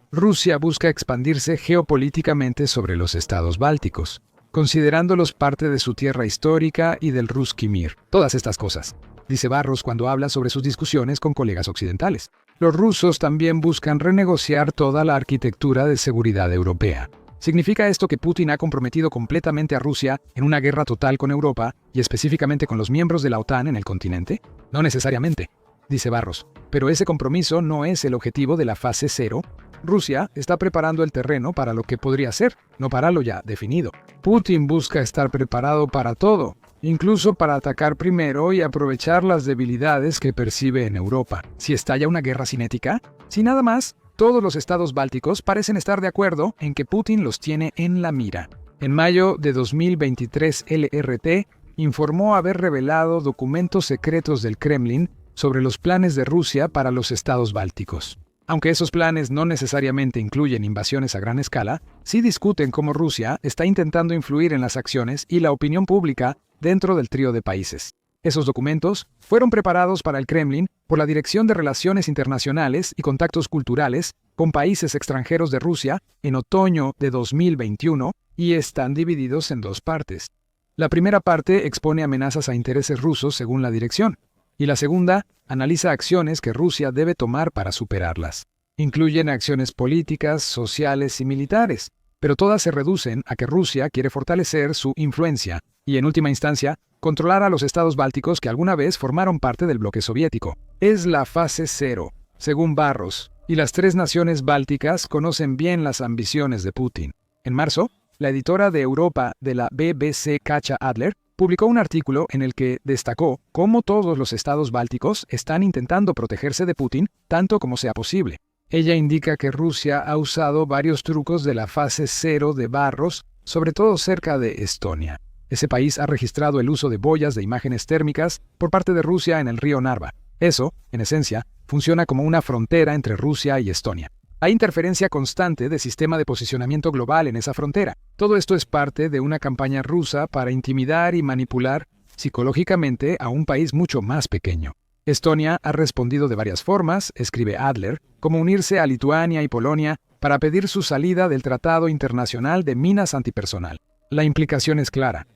busca expandirse geopolíticamente sobre los estados bálticos, considerándolos parte de su tierra histórica y del Ruski Mir. Todas estas cosas, dice Barros cuando habla sobre sus discusiones con colegas occidentales. Los rusos también buscan renegociar toda la arquitectura de seguridad europea. ¿Significa esto que Putin ha comprometido completamente a Rusia en una guerra total con Europa y específicamente con los miembros de la OTAN en el continente? No necesariamente, dice Barros, pero ese compromiso no es el objetivo de la fase 0. Rusia está preparando el terreno para lo que podría ser, no para lo ya definido. Putin busca estar preparado para todo, incluso para atacar primero y aprovechar las debilidades que percibe en Europa. Si estalla una guerra cinética, si nada más, todos los estados bálticos parecen estar de acuerdo en que Putin los tiene en la mira. En mayo de 2023, LRT informó haber revelado documentos secretos del Kremlin sobre los planes de Rusia para los estados bálticos. Aunque esos planes no necesariamente incluyen invasiones a gran escala, sí discuten cómo Rusia está intentando influir en las acciones y la opinión pública dentro del trío de países. Esos documentos fueron preparados para el Kremlin por la Dirección de Relaciones Internacionales y Contactos Culturales con países extranjeros de Rusia en otoño de 2021 y están divididos en dos partes. La primera parte expone amenazas a intereses rusos según la dirección, y la segunda analiza acciones que Rusia debe tomar para superarlas. Incluyen acciones políticas, sociales y militares, pero todas se reducen a que Rusia quiere fortalecer su influencia y, en última instancia, controlar a los estados bálticos que alguna vez formaron parte del bloque soviético. Es la fase 0, según Barros, y las tres naciones bálticas conocen bien las ambiciones de Putin. En marzo, la editora de Europa de la BBC, Katja Adler, publicó un artículo en el que destacó cómo todos los estados bálticos están intentando protegerse de Putin tanto como sea posible. Ella indica que Rusia ha usado varios trucos de la fase 0 de Barros, sobre todo cerca de Estonia. Ese país ha registrado el uso de boyas de imágenes térmicas por parte de Rusia en el río Narva. Eso, en esencia, funciona como una frontera entre Rusia y Estonia. Hay interferencia constante de sistema de posicionamiento global en esa frontera. Todo esto es parte de una campaña rusa para intimidar y manipular psicológicamente a un país mucho más pequeño. Estonia ha respondido de varias formas, escribe Adler, como unirse a Lituania y Polonia para pedir su salida del Tratado Internacional de Minas Antipersonal. La implicación es clara.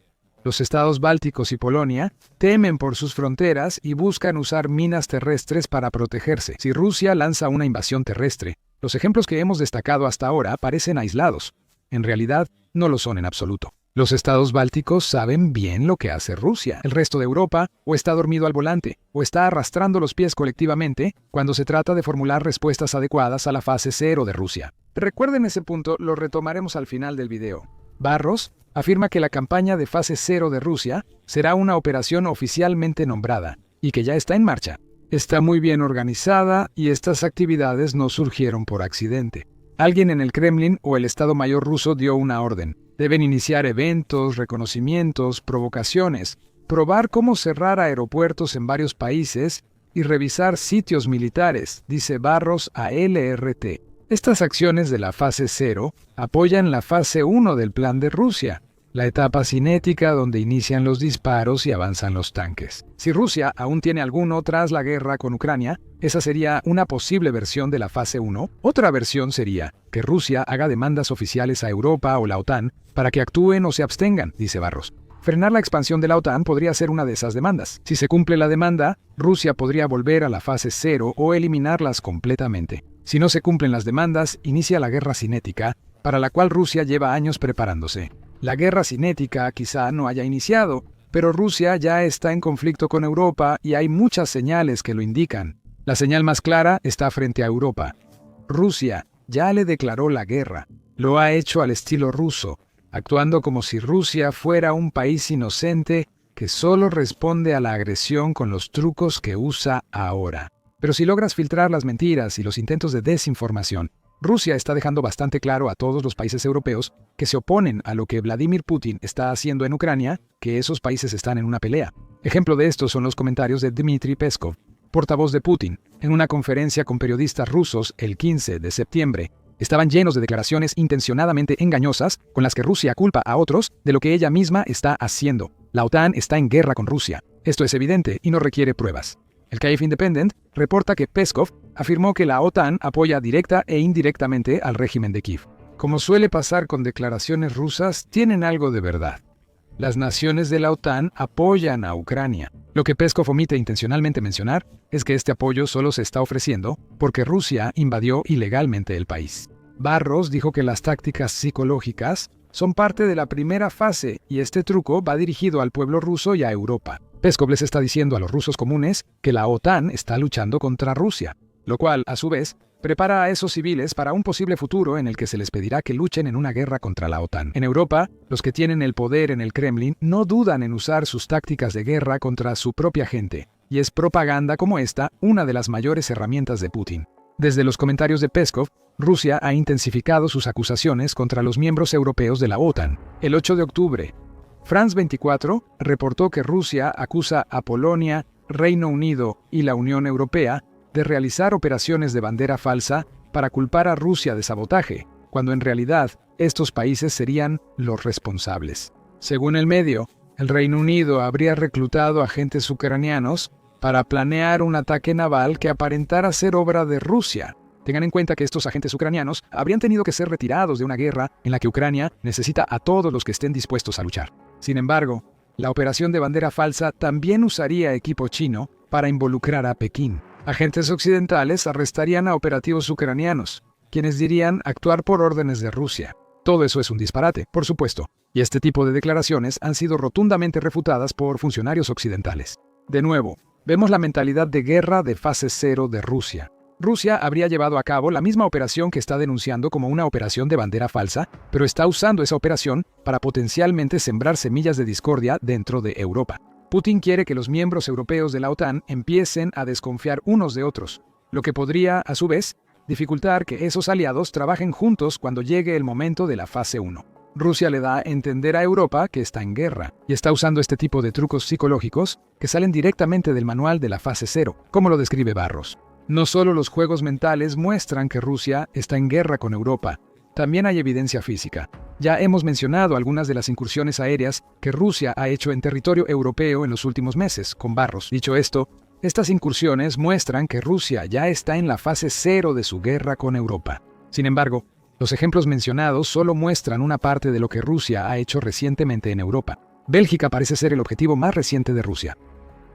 Los estados bálticos y Polonia temen por sus fronteras y buscan usar minas terrestres para protegerse si Rusia lanza una invasión terrestre. Los ejemplos que hemos destacado hasta ahora parecen aislados. En realidad, no lo son en absoluto. Los estados bálticos saben bien lo que hace Rusia. El resto de Europa o está dormido al volante, o está arrastrando los pies colectivamente cuando se trata de formular respuestas adecuadas a la fase 0 de Rusia. Recuerden ese punto, lo retomaremos al final del video. Barros afirma que la campaña de fase 0 de Rusia será una operación oficialmente nombrada y que ya está en marcha. Está muy bien organizada y estas actividades no surgieron por accidente. Alguien en el Kremlin o el Estado Mayor ruso dio una orden. Deben iniciar eventos, reconocimientos, provocaciones, probar cómo cerrar aeropuertos en varios países y revisar sitios militares, dice Barros a LRT. Estas acciones de la fase 0 apoyan la fase 1 del plan de Rusia, la etapa cinética donde inician los disparos y avanzan los tanques. Si Rusia aún tiene alguno tras la guerra con Ucrania, esa sería una posible versión de la fase 1. Otra versión sería que Rusia haga demandas oficiales a Europa o la OTAN para que actúen o se abstengan, dice Barros. Frenar la expansión de la OTAN podría ser una de esas demandas. Si se cumple la demanda, Rusia podría volver a la fase 0 o eliminarlas completamente. Si no se cumplen las demandas, inicia la guerra cinética, para la cual Rusia lleva años preparándose. La guerra cinética quizá no haya iniciado, pero Rusia ya está en conflicto con Europa y hay muchas señales que lo indican. La señal más clara está frente a Europa. Rusia ya le declaró la guerra. Lo ha hecho al estilo ruso, actuando como si Rusia fuera un país inocente que solo responde a la agresión con los trucos que usa ahora. Pero si logras filtrar las mentiras y los intentos de desinformación, Rusia está dejando bastante claro a todos los países europeos que se oponen a lo que Vladimir Putin está haciendo en Ucrania, que esos países están en una pelea. Ejemplo de esto son los comentarios de Dmitry Peskov, portavoz de Putin, en una conferencia con periodistas rusos el 15 de septiembre. Estaban llenos de declaraciones intencionadamente engañosas con las que Rusia culpa a otros de lo que ella misma está haciendo. La OTAN está en guerra con Rusia. Esto es evidente y no requiere pruebas. El Kyiv Independent reporta que Peskov afirmó que la OTAN apoya directa e indirectamente al régimen de Kiev. Como suele pasar con declaraciones rusas, tienen algo de verdad. Las naciones de la OTAN apoyan a Ucrania. Lo que Peskov omite intencionalmente mencionar es que este apoyo solo se está ofreciendo porque Rusia invadió ilegalmente el país. Barros dijo que las tácticas psicológicas son parte de la primera fase y este truco va dirigido al pueblo ruso y a Europa. Peskov les está diciendo a los rusos comunes que la OTAN está luchando contra Rusia, lo cual, a su vez, prepara a esos civiles para un posible futuro en el que se les pedirá que luchen en una guerra contra la OTAN. En Europa, los que tienen el poder en el Kremlin no dudan en usar sus tácticas de guerra contra su propia gente, y es propaganda como esta una de las mayores herramientas de Putin. Desde los comentarios de Peskov, Rusia ha intensificado sus acusaciones contra los miembros europeos de la OTAN. El 8 de octubre, France 24 reportó que Rusia acusa a Polonia, Reino Unido y la Unión Europea de realizar operaciones de bandera falsa para culpar a Rusia de sabotaje, cuando en realidad estos países serían los responsables. Según el medio, el Reino Unido habría reclutado agentes ucranianos para planear un ataque naval que aparentara ser obra de Rusia. Tengan en cuenta que estos agentes ucranianos habrían tenido que ser retirados de una guerra en la que Ucrania necesita a todos los que estén dispuestos a luchar. Sin embargo, la operación de bandera falsa también usaría equipo chino para involucrar a Pekín. Agentes occidentales arrestarían a operativos ucranianos, quienes dirían actuar por órdenes de Rusia. Todo eso es un disparate, por supuesto, y este tipo de declaraciones han sido rotundamente refutadas por funcionarios occidentales. De nuevo, vemos la mentalidad de guerra de fase 0 de Rusia. Rusia habría llevado a cabo la misma operación que está denunciando como una operación de bandera falsa, pero está usando esa operación para potencialmente sembrar semillas de discordia dentro de Europa. Putin quiere que los miembros europeos de la OTAN empiecen a desconfiar unos de otros, lo que podría, a su vez, dificultar que esos aliados trabajen juntos cuando llegue el momento de la fase 1. Rusia le da a entender a Europa que está en guerra, y está usando este tipo de trucos psicológicos que salen directamente del manual de la fase 0, como lo describe Barros. No solo los juegos mentales muestran que Rusia está en guerra con Europa, también hay evidencia física. Ya hemos mencionado algunas de las incursiones aéreas que Rusia ha hecho en territorio europeo en los últimos meses, con barros. Dicho esto, estas incursiones muestran que Rusia ya está en la fase 0 de su guerra con Europa. Sin embargo, los ejemplos mencionados solo muestran una parte de lo que Rusia ha hecho recientemente en Europa. Bélgica parece ser el objetivo más reciente de Rusia.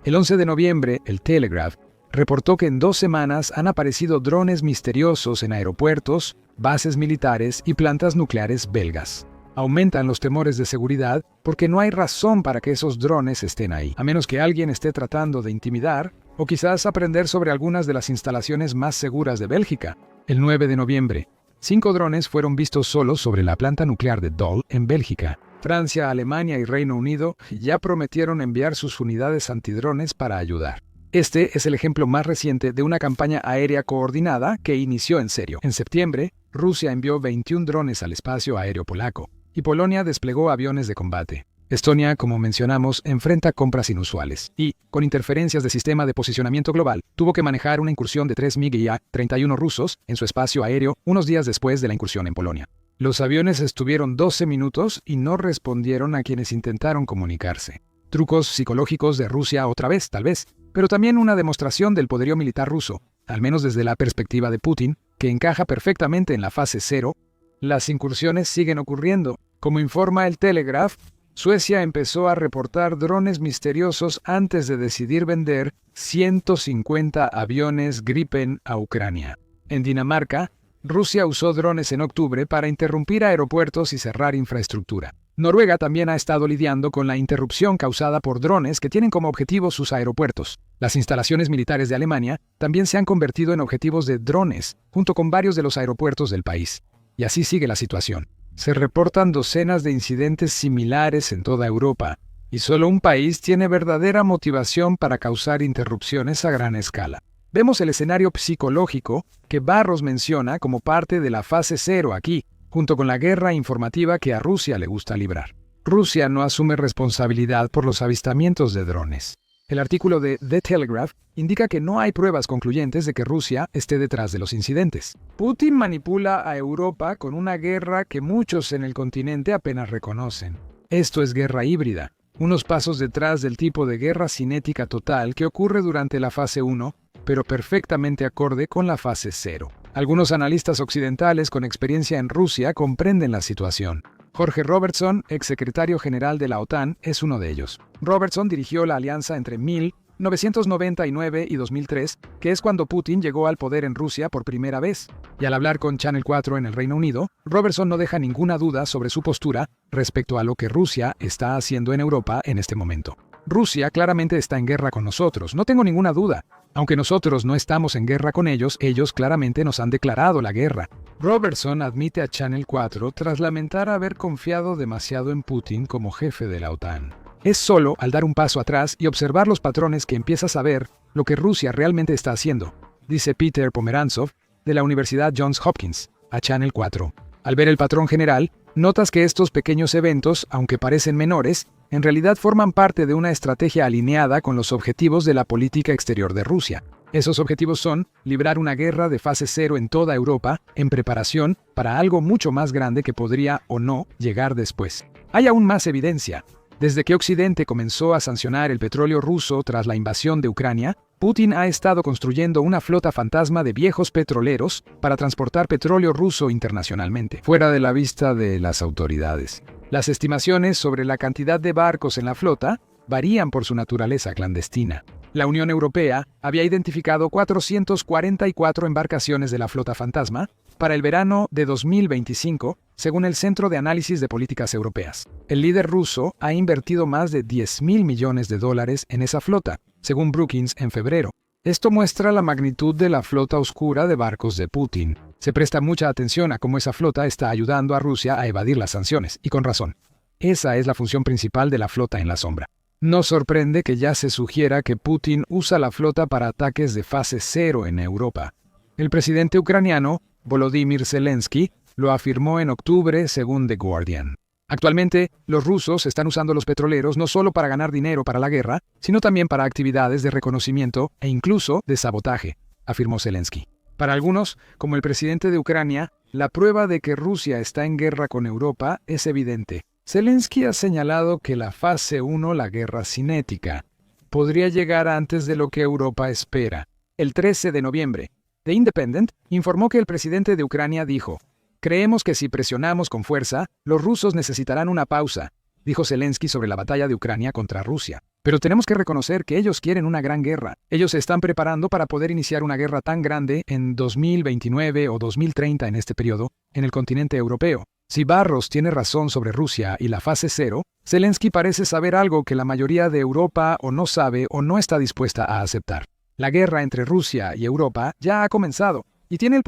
El 11 de noviembre, el Telegraph reportó que en 2 semanas han aparecido drones misteriosos en aeropuertos, bases militares y plantas nucleares belgas. Aumentan los temores de seguridad porque no hay razón para que esos drones estén ahí, a menos que alguien esté tratando de intimidar o quizás aprender sobre algunas de las instalaciones más seguras de Bélgica. El 9 de noviembre, 5 drones fueron vistos solos sobre la planta nuclear de Doel en Bélgica. Francia, Alemania y Reino Unido ya prometieron enviar sus unidades antidrones para ayudar. Este es el ejemplo más reciente de una campaña aérea coordinada que inició en serio. En septiembre, Rusia envió 21 drones al espacio aéreo polaco, y Polonia desplegó aviones de combate. Estonia, como mencionamos, enfrenta compras inusuales y, con interferencias de sistema de posicionamiento global, tuvo que manejar una incursión de 3 MiG-31 rusos en su espacio aéreo unos días después de la incursión en Polonia. Los aviones estuvieron 12 minutos y no respondieron a quienes intentaron comunicarse. Trucos psicológicos de Rusia otra vez, tal vez, pero también una demostración del poderío militar ruso, al menos desde la perspectiva de Putin, que encaja perfectamente en la fase 0. Las incursiones siguen ocurriendo. Como informa el Telegraph, Suecia empezó a reportar drones misteriosos antes de decidir vender 150 aviones Gripen a Ucrania. En Dinamarca, Rusia usó drones en octubre para interrumpir aeropuertos y cerrar infraestructura. Noruega también ha estado lidiando con la interrupción causada por drones que tienen como objetivo sus aeropuertos. Las instalaciones militares de Alemania también se han convertido en objetivos de drones, junto con varios de los aeropuertos del país. Y así sigue la situación. Se reportan docenas de incidentes similares en toda Europa, y solo un país tiene verdadera motivación para causar interrupciones a gran escala. Vemos el escenario psicológico que Barros menciona como parte de la fase 0 aquí, junto con la guerra informativa que a Rusia le gusta librar. Rusia no asume responsabilidad por los avistamientos de drones. El artículo de The Telegraph indica que no hay pruebas concluyentes de que Rusia esté detrás de los incidentes. Putin manipula a Europa con una guerra que muchos en el continente apenas reconocen. Esto es guerra híbrida, unos pasos detrás del tipo de guerra cinética total que ocurre durante la fase 1, pero perfectamente acorde con la fase 0. Algunos analistas occidentales con experiencia en Rusia comprenden la situación. Jorge Robertson, exsecretario general de la OTAN, es uno de ellos. Robertson dirigió la alianza entre 1999 y 2003, que es cuando Putin llegó al poder en Rusia por primera vez. Y al hablar con Channel 4 en el Reino Unido, Robertson no deja ninguna duda sobre su postura respecto a lo que Rusia está haciendo en Europa en este momento. Rusia claramente está en guerra con nosotros, no tengo ninguna duda. Aunque nosotros no estamos en guerra con ellos, ellos claramente nos han declarado la guerra. Robertson admite a Channel 4 tras lamentar haber confiado demasiado en Putin como jefe de la OTAN. Es solo al dar un paso atrás y observar los patrones que empiezas a ver lo que Rusia realmente está haciendo, dice Peter Pomerantsov de la Universidad Johns Hopkins a Channel 4. Al ver el patrón general, notas que estos pequeños eventos, aunque parecen menores, en realidad forman parte de una estrategia alineada con los objetivos de la política exterior de Rusia. Esos objetivos son librar una guerra de fase 0 en toda Europa, en preparación para algo mucho más grande que podría o no llegar después. Hay aún más evidencia. Desde que Occidente comenzó a sancionar el petróleo ruso tras la invasión de Ucrania, Putin ha estado construyendo una flota fantasma de viejos petroleros para transportar petróleo ruso internacionalmente, fuera de la vista de las autoridades. Las estimaciones sobre la cantidad de barcos en la flota varían por su naturaleza clandestina. La Unión Europea había identificado 444 embarcaciones de la flota fantasma para el verano de 2025, según el Centro de Análisis de Políticas Europeas. El líder ruso ha invertido más de $10.000 millones en esa flota, según Brookings en febrero. Esto muestra la magnitud de la flota oscura de barcos de Putin. Se presta mucha atención a cómo esa flota está ayudando a Rusia a evadir las sanciones, y con razón. Esa es la función principal de la flota en la sombra. No sorprende que ya se sugiera que Putin usa la flota para ataques de fase 0 en Europa. El presidente ucraniano, Volodymyr Zelensky, lo afirmó en octubre según The Guardian. Actualmente, los rusos están usando los petroleros no solo para ganar dinero para la guerra, sino también para actividades de reconocimiento e incluso de sabotaje. afirmó Zelensky. Para algunos, como el presidente de Ucrania, la prueba de que Rusia está en guerra con Europa es evidente. Zelensky ha señalado que la fase 1, la guerra cinética, podría llegar antes de lo que Europa espera. El 13 de noviembre, The Independent informó que el presidente de Ucrania dijo: «Creemos que si presionamos con fuerza, los rusos necesitarán una pausa», dijo Zelensky sobre la batalla de Ucrania contra Rusia. «Pero tenemos que reconocer que ellos quieren una gran guerra. Ellos se están preparando para poder iniciar una guerra tan grande en 2029 o 2030 en este periodo, en el continente europeo». Si Barros tiene razón sobre Rusia y la fase 0, Zelensky parece saber algo que la mayoría de Europa o no sabe o no está dispuesta a aceptar. La guerra entre Rusia y Europa ya ha comenzado y tiene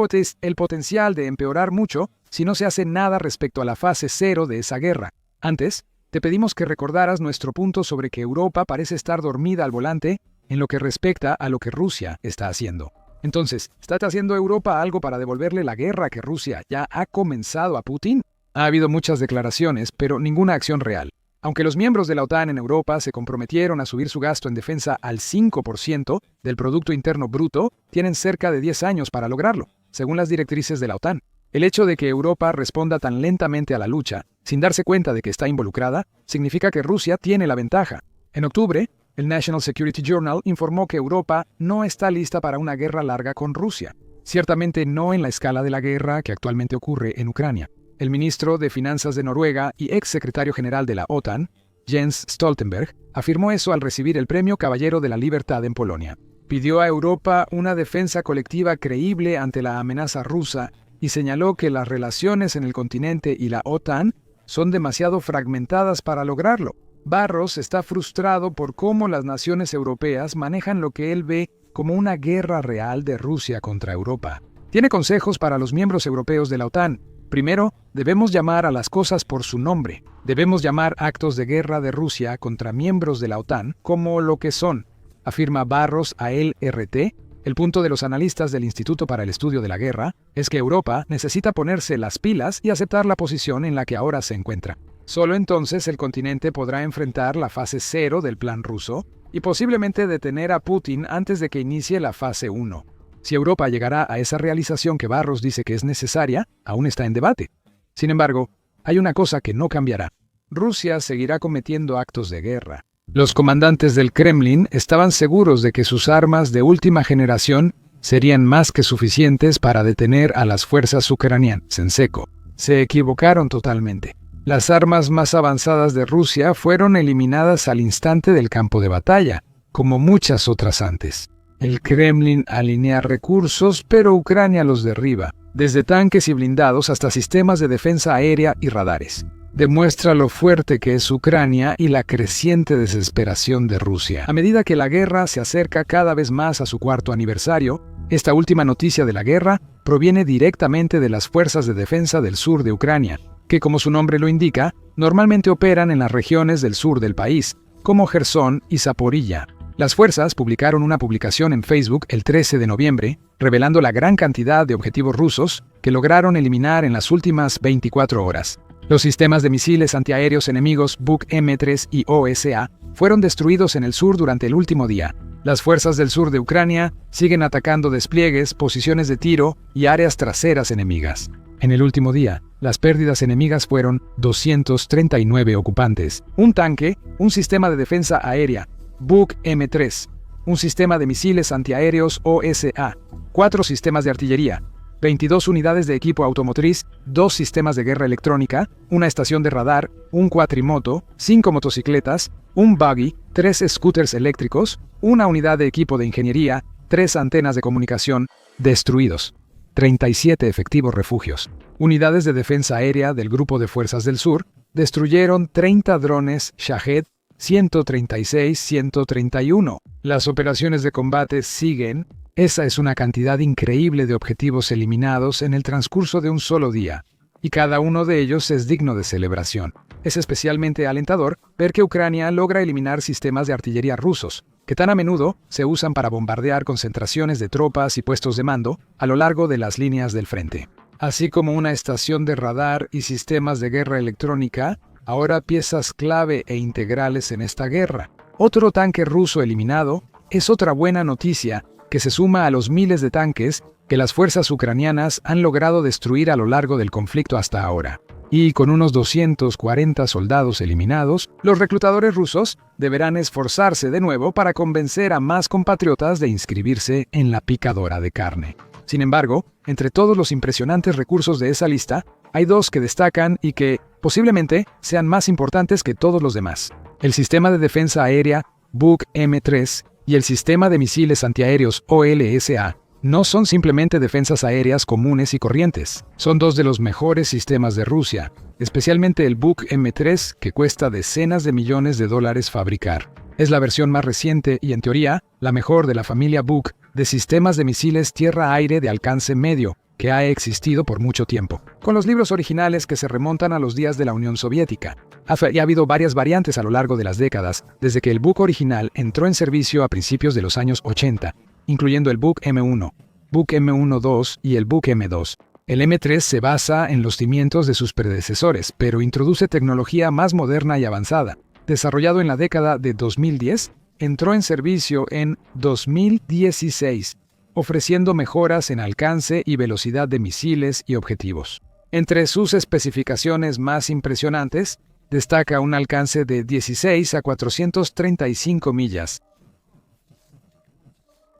el potencial de empeorar mucho si no se hace nada respecto a la fase 0 de esa guerra. Antes, te pedimos que recordaras nuestro punto sobre que Europa parece estar dormida al volante en lo que respecta a lo que Rusia está haciendo. Entonces, ¿está haciendo Europa algo para devolverle la guerra que Rusia ya ha comenzado a Putin? Ha habido muchas declaraciones, pero ninguna acción real. Aunque los miembros de la OTAN en Europa se comprometieron a subir su gasto en defensa al 5% del Producto Interno Bruto, tienen cerca de 10 años para lograrlo, según las directrices de la OTAN. El hecho de que Europa responda tan lentamente a la lucha, sin darse cuenta de que está involucrada, significa que Rusia tiene la ventaja. En octubre, el National Security Journal informó que Europa no está lista para una guerra larga con Rusia. Ciertamente no en la escala de la guerra que actualmente ocurre en Ucrania. El ministro de Finanzas de Noruega y ex secretario general de la OTAN, Jens Stoltenberg, afirmó eso al recibir el Premio Caballero de la Libertad en Polonia. Pidió a Europa una defensa colectiva creíble ante la amenaza rusa y señaló que las relaciones en el continente y la OTAN son demasiado fragmentadas para lograrlo. Barros está frustrado por cómo las naciones europeas manejan lo que él ve como una guerra real de Rusia contra Europa. Tiene consejos para los miembros europeos de la OTAN. Primero, debemos llamar a las cosas por su nombre. Debemos llamar actos de guerra de Rusia contra miembros de la OTAN como lo que son, afirma Barros a LRT. El punto de los analistas del Instituto para el Estudio de la Guerra es que Europa necesita ponerse las pilas y aceptar la posición en la que ahora se encuentra. Solo entonces el continente podrá enfrentar la fase 0 del plan ruso y posiblemente detener a Putin antes de que inicie la fase 1. Si Europa llegará a esa realización que Barros dice que es necesaria, aún está en debate. Sin embargo, hay una cosa que no cambiará. Rusia seguirá cometiendo actos de guerra. Los comandantes del Kremlin estaban seguros de que sus armas de última generación serían más que suficientes para detener a las fuerzas ucranianas en seco. Se equivocaron totalmente. Las armas más avanzadas de Rusia fueron eliminadas al instante del campo de batalla, como muchas otras antes. El Kremlin alinea recursos, pero Ucrania los derriba, desde tanques y blindados hasta sistemas de defensa aérea y radares. Demuestra lo fuerte que es Ucrania y la creciente desesperación de Rusia. A medida que la guerra se acerca cada vez más a su cuarto aniversario, esta última noticia de la guerra proviene directamente de las fuerzas de defensa del sur de Ucrania, que, como su nombre lo indica, normalmente operan en las regiones del sur del país, como Jersón y Zaporilla. Las fuerzas publicaron una publicación en Facebook el 13 de noviembre, revelando la gran cantidad de objetivos rusos que lograron eliminar en las últimas 24 horas. Los sistemas de misiles antiaéreos enemigos Buk M3 y OSA fueron destruidos en el sur durante el último día. Las fuerzas del sur de Ucrania siguen atacando despliegues, posiciones de tiro y áreas traseras enemigas. En el último día, las pérdidas enemigas fueron 239 ocupantes, un tanque, un sistema de defensa aérea, Buk M3, un sistema de misiles antiaéreos OSA, 4 sistemas de artillería, 22 unidades de equipo automotriz, 2 sistemas de guerra electrónica, una estación de radar, un cuatrimoto, 5 motocicletas, un buggy, 3 scooters eléctricos, una unidad de equipo de ingeniería, 3 antenas de comunicación, destruidos. 37 efectivos refugios. Unidades de defensa aérea del Grupo de Fuerzas del Sur destruyeron 30 drones Shahed 136-131. Las operaciones de combate siguen. Esa es una cantidad increíble de objetivos eliminados en el transcurso de un solo día, y cada uno de ellos es digno de celebración. Es especialmente alentador ver que Ucrania logra eliminar sistemas de artillería rusos, que tan a menudo se usan para bombardear concentraciones de tropas y puestos de mando a lo largo de las líneas del frente. Así como una estación de radar y sistemas de guerra electrónica, ahora piezas clave e integrales en esta guerra. Otro tanque ruso eliminado es otra buena noticia que se suma a los miles de tanques que las fuerzas ucranianas han logrado destruir a lo largo del conflicto hasta ahora. Y con unos 240 soldados eliminados, los reclutadores rusos deberán esforzarse de nuevo para convencer a más compatriotas de inscribirse en la picadora de carne. Sin embargo, entre todos los impresionantes recursos de esa lista, hay dos que destacan y que, posiblemente, sean más importantes que todos los demás: el sistema de defensa aérea Buk M3 y el sistema de misiles antiaéreos OLSA. No son simplemente defensas aéreas comunes y corrientes, son dos de los mejores sistemas de Rusia, especialmente el Buk M3, que cuesta decenas de millones de dólares fabricar. Es la versión más reciente y, en teoría, la mejor de la familia Buk de sistemas de misiles tierra-aire de alcance medio, que ha existido por mucho tiempo, con los libros originales que se remontan a los días de la Unión Soviética. Ha habido varias variantes a lo largo de las décadas, desde que el Buk original entró en servicio a principios de los años 80, incluyendo el Buk M1, Buk M1-2 y el Buk M2. El M3 se basa en los cimientos de sus predecesores, pero introduce tecnología más moderna y avanzada. Desarrollado en la década de 2010, entró en servicio en 2016, ofreciendo mejoras en alcance y velocidad de misiles y objetivos. Entre sus especificaciones más impresionantes, destaca un alcance de 16 a 435 millas,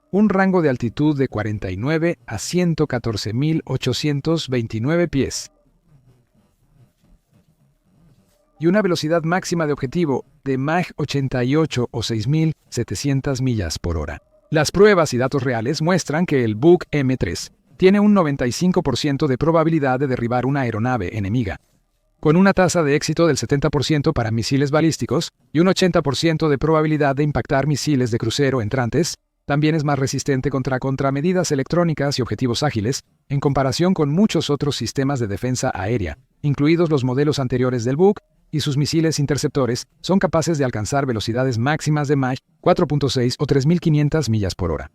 un rango de altitud de 49 a 114.829 pies y una velocidad máxima de objetivo de Mach 88 o 6.700 millas por hora. Las pruebas y datos reales muestran que el Buk M3 tiene un 95% de probabilidad de derribar una aeronave enemiga, con una tasa de éxito del 70% para misiles balísticos y un 80% de probabilidad de impactar misiles de crucero entrantes. También es más resistente contra contramedidas electrónicas y objetivos ágiles, en comparación con muchos otros sistemas de defensa aérea, incluidos los modelos anteriores del Buk, y sus misiles interceptores son capaces de alcanzar velocidades máximas de Mach 4.6 o 3.500 millas por hora.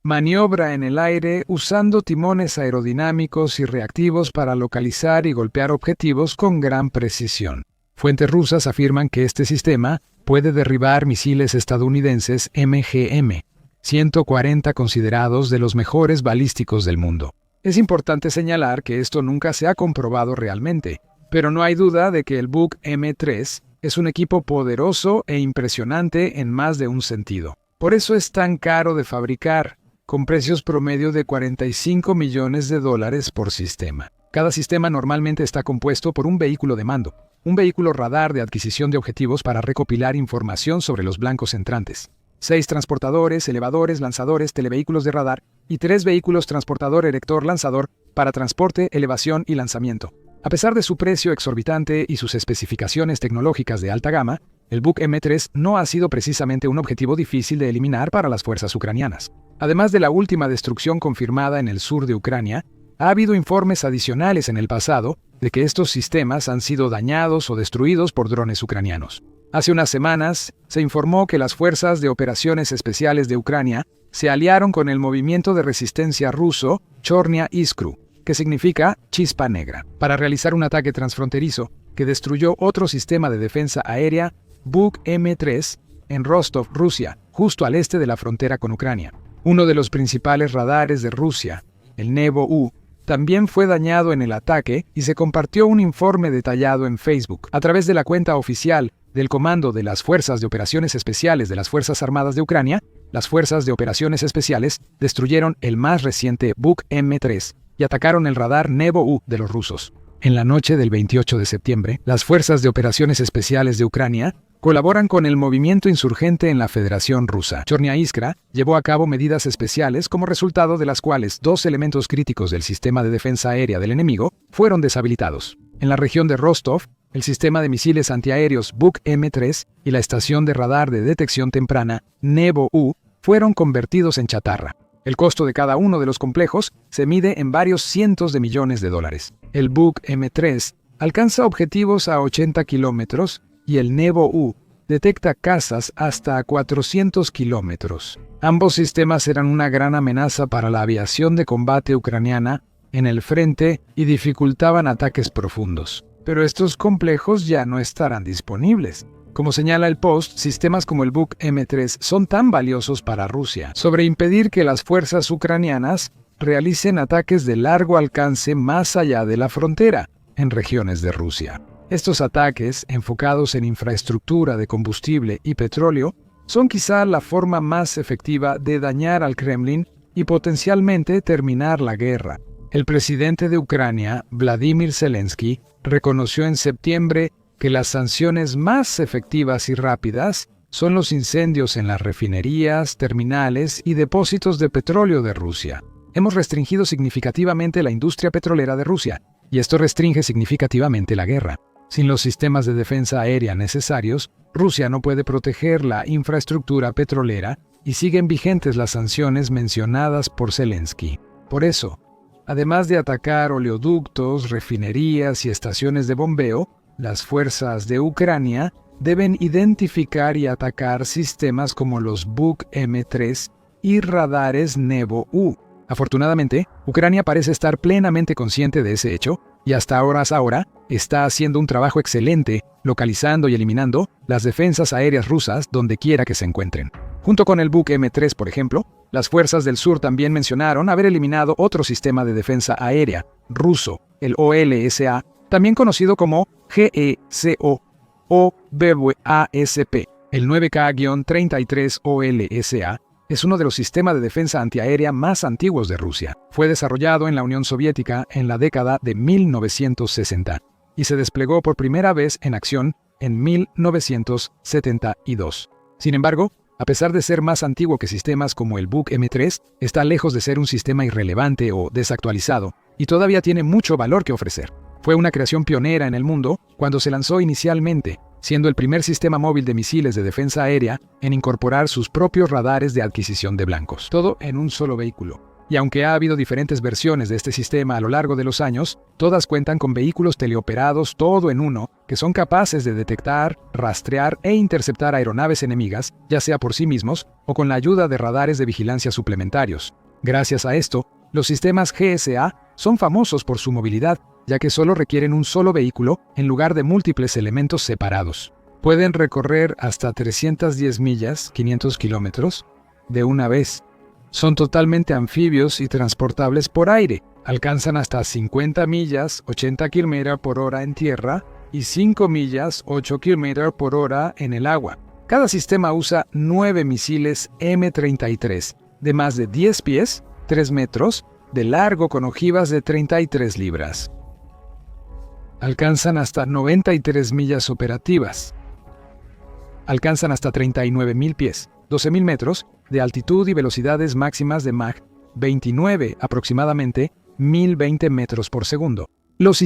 Maniobra en el aire usando timones aerodinámicos y reactivos para localizar y golpear objetivos con gran precisión. Fuentes rusas afirman que este sistema puede derribar misiles estadounidenses MGM, 140 considerados de los mejores balísticos del mundo. Es importante señalar que esto nunca se ha comprobado realmente, pero no hay duda de que el Buk M3 es un equipo poderoso e impresionante en más de un sentido. Por eso es tan caro de fabricar, con precios promedio de $45 millones por sistema. Cada sistema normalmente está compuesto por un vehículo de mando, un vehículo radar de adquisición de objetivos para recopilar información sobre los blancos entrantes, 6 transportadores, elevadores, lanzadores, televehículos de radar y 3 vehículos transportador erector-lanzador para transporte, elevación y lanzamiento. A pesar de su precio exorbitante y sus especificaciones tecnológicas de alta gama, el Buk M3 no ha sido precisamente un objetivo difícil de eliminar para las fuerzas ucranianas. Además de la última destrucción confirmada en el sur de Ucrania, ha habido informes adicionales en el pasado de que estos sistemas han sido dañados o destruidos por drones ucranianos. Hace unas semanas, se informó que las Fuerzas de Operaciones Especiales de Ucrania se aliaron con el movimiento de resistencia ruso Chornia Iskru, que significa chispa negra, para realizar un ataque transfronterizo que destruyó otro sistema de defensa aérea, Buk M3, en Rostov, Rusia, justo al este de la frontera con Ucrania. Uno de los principales radares de Rusia, el Nevo-U, también fue dañado en el ataque y se compartió un informe detallado en Facebook a través de la cuenta oficial del Comando de las Fuerzas de Operaciones Especiales de las Fuerzas Armadas de Ucrania. Las Fuerzas de Operaciones Especiales destruyeron el más reciente Buk M3 y atacaron el radar Nevo-U de los rusos. En la noche del 28 de septiembre, las Fuerzas de Operaciones Especiales de Ucrania colaboran con el movimiento insurgente en la Federación Rusa. Chornia Iskra llevó a cabo medidas especiales como resultado de las cuales 2 elementos críticos del sistema de defensa aérea del enemigo fueron deshabilitados. En la región de Rostov, el sistema de misiles antiaéreos Buk M3 y la estación de radar de detección temprana Nevo-U fueron convertidos en chatarra. El costo de cada uno de los complejos se mide en varios cientos de millones de dólares. El Buk M3 alcanza objetivos a 80 kilómetros y el Nevo-U detecta cazas hasta 400 kilómetros. Ambos sistemas eran una gran amenaza para la aviación de combate ucraniana en el frente y dificultaban ataques profundos. Pero estos complejos ya no estarán disponibles. Como señala el post, sistemas como el Buk M3 son tan valiosos para Rusia sobre impedir que las fuerzas ucranianas realicen ataques de largo alcance más allá de la frontera, en regiones de Rusia. Estos ataques, enfocados en infraestructura de combustible y petróleo, son quizá la forma más efectiva de dañar al Kremlin y potencialmente terminar la guerra. El presidente de Ucrania, Vladimir Zelensky, reconoció en septiembre que las sanciones más efectivas y rápidas son los incendios en las refinerías, terminales y depósitos de petróleo de Rusia. Hemos restringido significativamente la industria petrolera de Rusia, y esto restringe significativamente la guerra. Sin los sistemas de defensa aérea necesarios, Rusia no puede proteger la infraestructura petrolera y siguen vigentes las sanciones mencionadas por Zelensky. Por eso, además de atacar oleoductos, refinerías y estaciones de bombeo, las fuerzas de Ucrania deben identificar y atacar sistemas como los Buk M3 y radares Nevo-U. Afortunadamente, Ucrania parece estar plenamente consciente de ese hecho y hasta ahora está haciendo un trabajo excelente localizando y eliminando las defensas aéreas rusas donde quiera que se encuentren. Junto con el Buk M3, por ejemplo, las fuerzas del sur también mencionaron haber eliminado otro sistema de defensa aérea ruso, el OLSA, también conocido como GECO o BWASP. El 9K-33 OLSA es uno de los sistemas de defensa antiaérea más antiguos de Rusia. Fue desarrollado en la Unión Soviética en la década de 1960 y se desplegó por primera vez en acción en 1972. Sin embargo, a pesar de ser más antiguo que sistemas como el Buk M3, está lejos de ser un sistema irrelevante o desactualizado y todavía tiene mucho valor que ofrecer. Fue una creación pionera en el mundo cuando se lanzó inicialmente, siendo el primer sistema móvil de misiles de defensa aérea en incorporar sus propios radares de adquisición de blancos. Todo en un solo vehículo. Y aunque ha habido diferentes versiones de este sistema a lo largo de los años, todas cuentan con vehículos teleoperados todo en uno que son capaces de detectar, rastrear e interceptar aeronaves enemigas, ya sea por sí mismos o con la ayuda de radares de vigilancia suplementarios. Gracias a esto, los sistemas GSA son famosos por su movilidad, ya que solo requieren un solo vehículo en lugar de múltiples elementos separados. Pueden recorrer hasta 310 millas, 500 kilómetros, de una vez. Son totalmente anfibios y transportables por aire. Alcanzan hasta 50 millas, 80 km por hora en tierra y 5 millas, 8 km por hora en el agua. Cada sistema usa 9 misiles M33 de más de 10 pies, 3 metros, de largo con ojivas de 33 libras. Alcanzan hasta 93 millas operativas. Alcanzan hasta 39.000 pies, 12.000 metros, de altitud y velocidades máximas de Mach 29, aproximadamente 1.020 metros por segundo. Los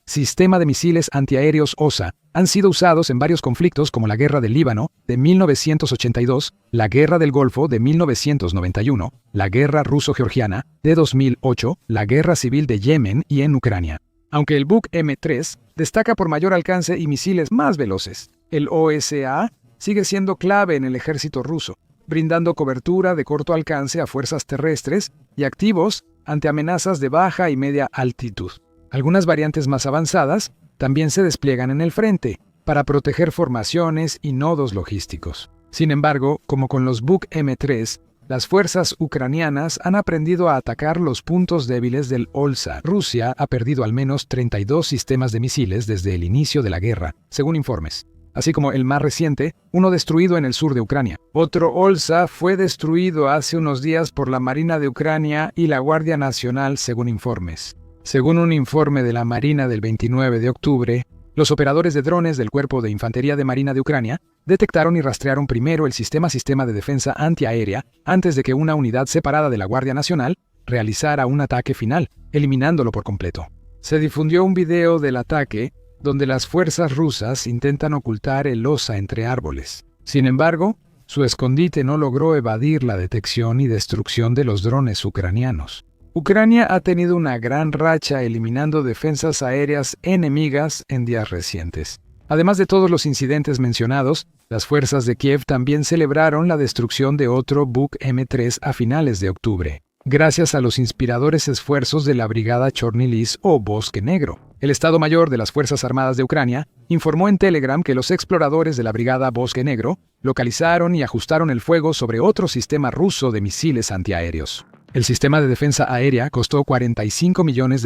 Sistema de Misiles Antiaéreos OSA, han sido usados en varios conflictos como la Guerra del Líbano de 1982, la Guerra del Golfo de 1991, la Guerra Ruso-Georgiana de 2008, la Guerra Civil de Yemen y en Ucrania. Aunque el Buk M3 destaca por mayor alcance y misiles más veloces, el OSA sigue siendo clave en el ejército ruso, brindando cobertura de corto alcance a fuerzas terrestres y activos ante amenazas de baja y media altitud. Algunas variantes más avanzadas también se despliegan en el frente para proteger formaciones y nodos logísticos. Sin embargo, como con los Buk M3, las fuerzas ucranianas han aprendido a atacar los puntos débiles del OLSA. Rusia ha perdido al menos 32 sistemas de misiles desde el inicio de la guerra, según informes, así como el más reciente, uno destruido en el sur de Ucrania. Otro OLSA fue destruido hace unos días por la Marina de Ucrania y la Guardia Nacional, según informes. Según un informe de la Marina del 29 de octubre, los operadores de drones del Cuerpo de Infantería de Marina de Ucrania detectaron y rastrearon primero el sistema de defensa antiaérea antes de que una unidad separada de la Guardia Nacional realizara un ataque final, eliminándolo por completo. Se difundió un video del ataque donde las fuerzas rusas intentan ocultar el OSA entre árboles. Sin embargo, su escondite no logró evadir la detección y destrucción de los drones ucranianos. Ucrania ha tenido una gran racha eliminando defensas aéreas enemigas en días recientes. Además de todos los incidentes mencionados, las fuerzas de Kiev también celebraron la destrucción de otro Buk M3 a finales de octubre. gracias a los inspiradores esfuerzos de la Brigada Chorny Lis o Bosque Negro. El Estado Mayor de las Fuerzas Armadas de Ucrania informó en Telegram que los exploradores de la Brigada Bosque Negro localizaron y ajustaron el fuego sobre otro sistema ruso de misiles antiaéreos. El sistema de defensa aérea costó $45 millones.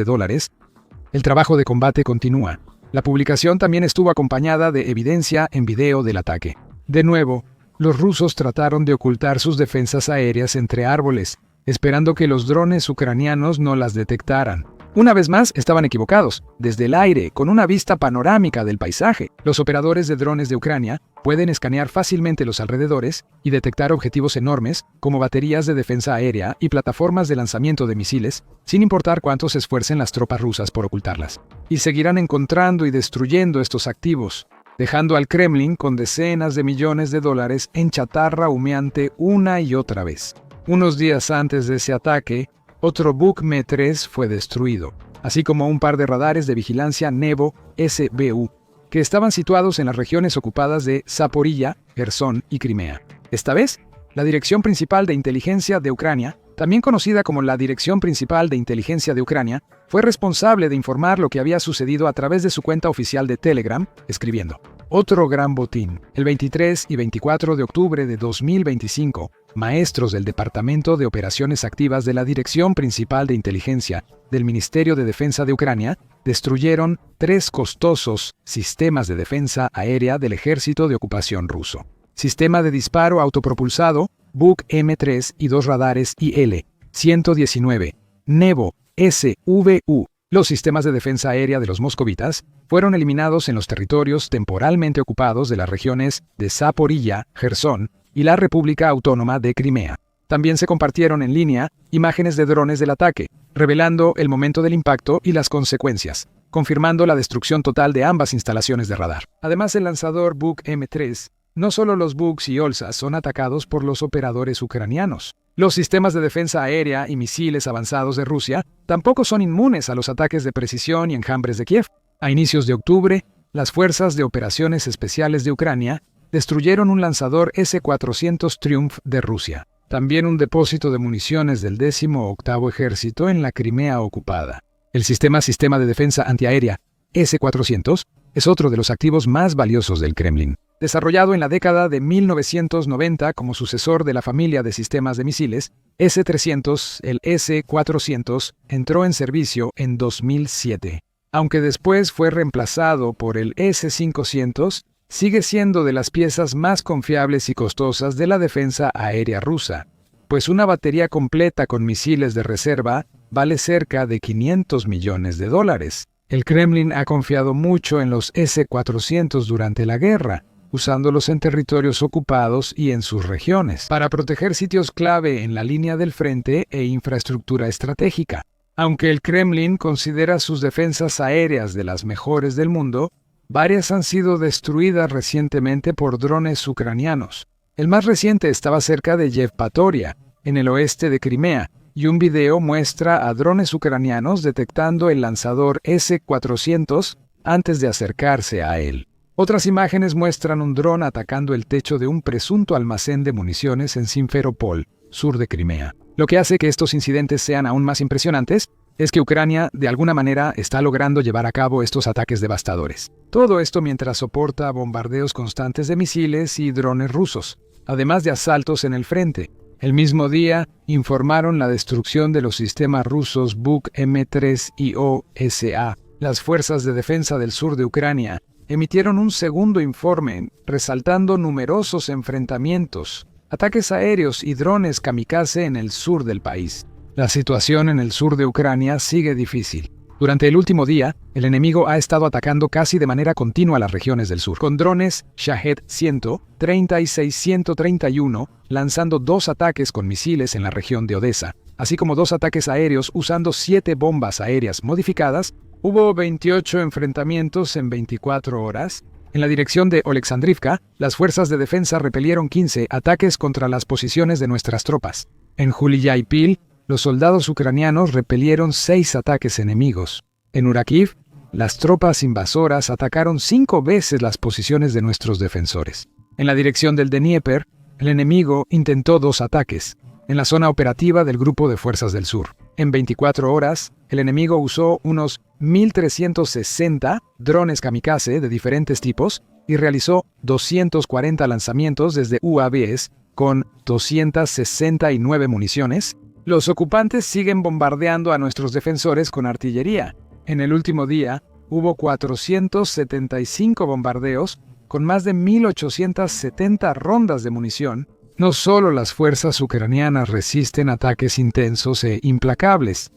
El trabajo de combate continúa. La publicación también estuvo acompañada de evidencia en video del ataque. De nuevo, los rusos trataron de ocultar sus defensas aéreas entre árboles, esperando que los drones ucranianos no las detectaran. Una vez más, estaban equivocados. Desde el aire, con una vista panorámica del paisaje, los operadores de drones de Ucrania pueden escanear fácilmente los alrededores y detectar objetivos enormes, como baterías de defensa aérea y plataformas de lanzamiento de misiles, sin importar cuánto se esfuercen las tropas rusas por ocultarlas. Y seguirán encontrando y destruyendo estos activos, dejando al Kremlin con decenas de millones de dólares en chatarra humeante una y otra vez. Unos días antes de ese ataque, otro Buk M3 fue destruido, así como un par de radares de vigilancia Nevo SBU, que estaban situados en las regiones ocupadas de Zaporilla, Jersón y Crimea. Esta vez, la Dirección Principal de Inteligencia de Ucrania, también conocida como la Dirección Principal de Inteligencia de Ucrania, fue responsable de informar lo que había sucedido a través de su cuenta oficial de Telegram, escribiendo: otro gran botín. El 23 y 24 de octubre de 2025, maestros del Departamento de Operaciones Activas de la Dirección Principal de Inteligencia del Ministerio de Defensa de Ucrania destruyeron 3 costosos sistemas de defensa aérea del Ejército de Ocupación ruso. Sistema de disparo autopropulsado Buk M3 y 2 radares IL-119 Nevo SVU. Los sistemas de defensa aérea de los moscovitas fueron eliminados en los territorios temporalmente ocupados de las regiones de Zaporilla, Jersón y la República Autónoma de Crimea. También se compartieron en línea imágenes de drones del ataque, revelando el momento del impacto y las consecuencias, confirmando la destrucción total de ambas instalaciones de radar. Además, el lanzador Buk M3, no solo los Buks y Olsas son atacados por los operadores ucranianos. Los sistemas de defensa aérea y misiles avanzados de Rusia tampoco son inmunes a los ataques de precisión y enjambres de Kiev. A inicios de octubre, las Fuerzas de Operaciones Especiales de Ucrania destruyeron un lanzador S-400 Triumph de Rusia, también un depósito de municiones del 18º Ejército en la Crimea ocupada. El sistema de defensa antiaérea S-400 es otro de los activos más valiosos del Kremlin. Desarrollado en la década de 1990 como sucesor de la familia de sistemas de misiles S-300, el S-400 entró en servicio en 2007. Aunque después fue reemplazado por el S-500, sigue siendo de las piezas más confiables y costosas de la defensa aérea rusa, pues una batería completa con misiles de reserva vale cerca de $500 millones. El Kremlin ha confiado mucho en los S-400 durante la guerra, usándolos en territorios ocupados y en sus regiones, para proteger sitios clave en la línea del frente e infraestructura estratégica. Aunque el Kremlin considera sus defensas aéreas de las mejores del mundo, varias han sido destruidas recientemente por drones ucranianos. El más reciente estaba cerca de Yevpatoria, en el oeste de Crimea, y un video muestra a drones ucranianos detectando el lanzador S-400 antes de acercarse a él. Otras imágenes muestran un dron atacando el techo de un presunto almacén de municiones en Simferopol, sur de Crimea. Lo que hace que estos incidentes sean aún más impresionantes es que Ucrania, de alguna manera, está logrando llevar a cabo estos ataques devastadores. Todo esto mientras soporta bombardeos constantes de misiles y drones rusos, además de asaltos en el frente. El mismo día, informaron la destrucción de los sistemas rusos Buk M3 y OSA. Las fuerzas de defensa del sur de Ucrania emitieron un segundo informe, resaltando numerosos enfrentamientos, ataques aéreos y drones kamikaze en el sur del país. La situación en el sur de Ucrania sigue difícil. Durante el último día, el enemigo ha estado atacando casi de manera continua las regiones del sur, con drones Shahed 130 y 631, lanzando 2 ataques con misiles en la región de Odessa, así como 2 ataques aéreos usando 7 bombas aéreas modificadas. Hubo 28 enfrentamientos en 24 horas. En la dirección de Oleksandrivka, las fuerzas de defensa repelieron 15 ataques contra las posiciones de nuestras tropas. En Juliaipil, los soldados ucranianos repelieron 6 ataques enemigos. En Urakiv, las tropas invasoras atacaron 5 veces las posiciones de nuestros defensores. En la dirección del Dnieper, el enemigo intentó 2 ataques. en la zona operativa del Grupo de Fuerzas del Sur. En 24 horas, el enemigo usó unos 1.360 drones kamikaze de diferentes tipos y realizó 240 lanzamientos desde UAVs con 269 municiones. Los ocupantes siguen bombardeando a nuestros defensores con artillería. En el último día, hubo 475 bombardeos con más de 1.870 rondas de munición. No solo las fuerzas ucranianas resisten ataques intensos e implacables,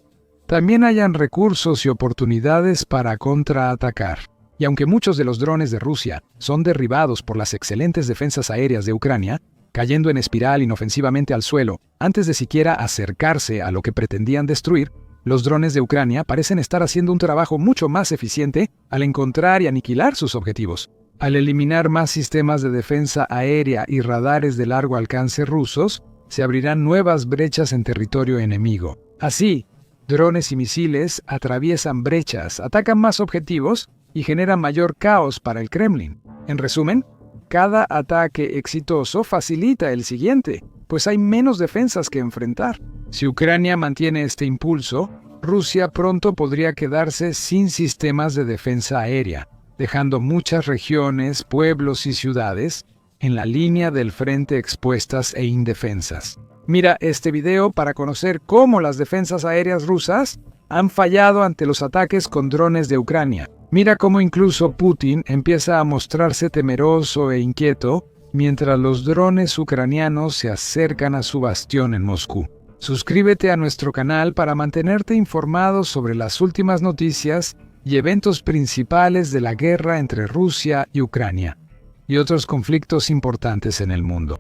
también hayan recursos y oportunidades para contraatacar. Y aunque muchos de los drones de Rusia son derribados por las excelentes defensas aéreas de Ucrania, cayendo en espiral inofensivamente al suelo antes de siquiera acercarse a lo que pretendían destruir, los drones de Ucrania parecen estar haciendo un trabajo mucho más eficiente al encontrar y aniquilar sus objetivos. Al eliminar más sistemas de defensa aérea y radares de largo alcance rusos, se abrirán nuevas brechas en territorio enemigo. Así, drones y misiles atraviesan brechas, atacan más objetivos y generan mayor caos para el Kremlin. En resumen, cada ataque exitoso facilita el siguiente, pues hay menos defensas que enfrentar. Si Ucrania mantiene este impulso, Rusia pronto podría quedarse sin sistemas de defensa aérea, dejando muchas regiones, pueblos y ciudades en la línea del frente expuestas e indefensas. Mira este video para conocer cómo las defensas aéreas rusas han fallado ante los ataques con drones de Ucrania. Mira cómo incluso Putin empieza a mostrarse temeroso e inquieto mientras los drones ucranianos se acercan a su bastión en Moscú. Suscríbete a nuestro canal para mantenerte informado sobre las últimas noticias y eventos principales de la guerra entre Rusia y Ucrania y otros conflictos importantes en el mundo.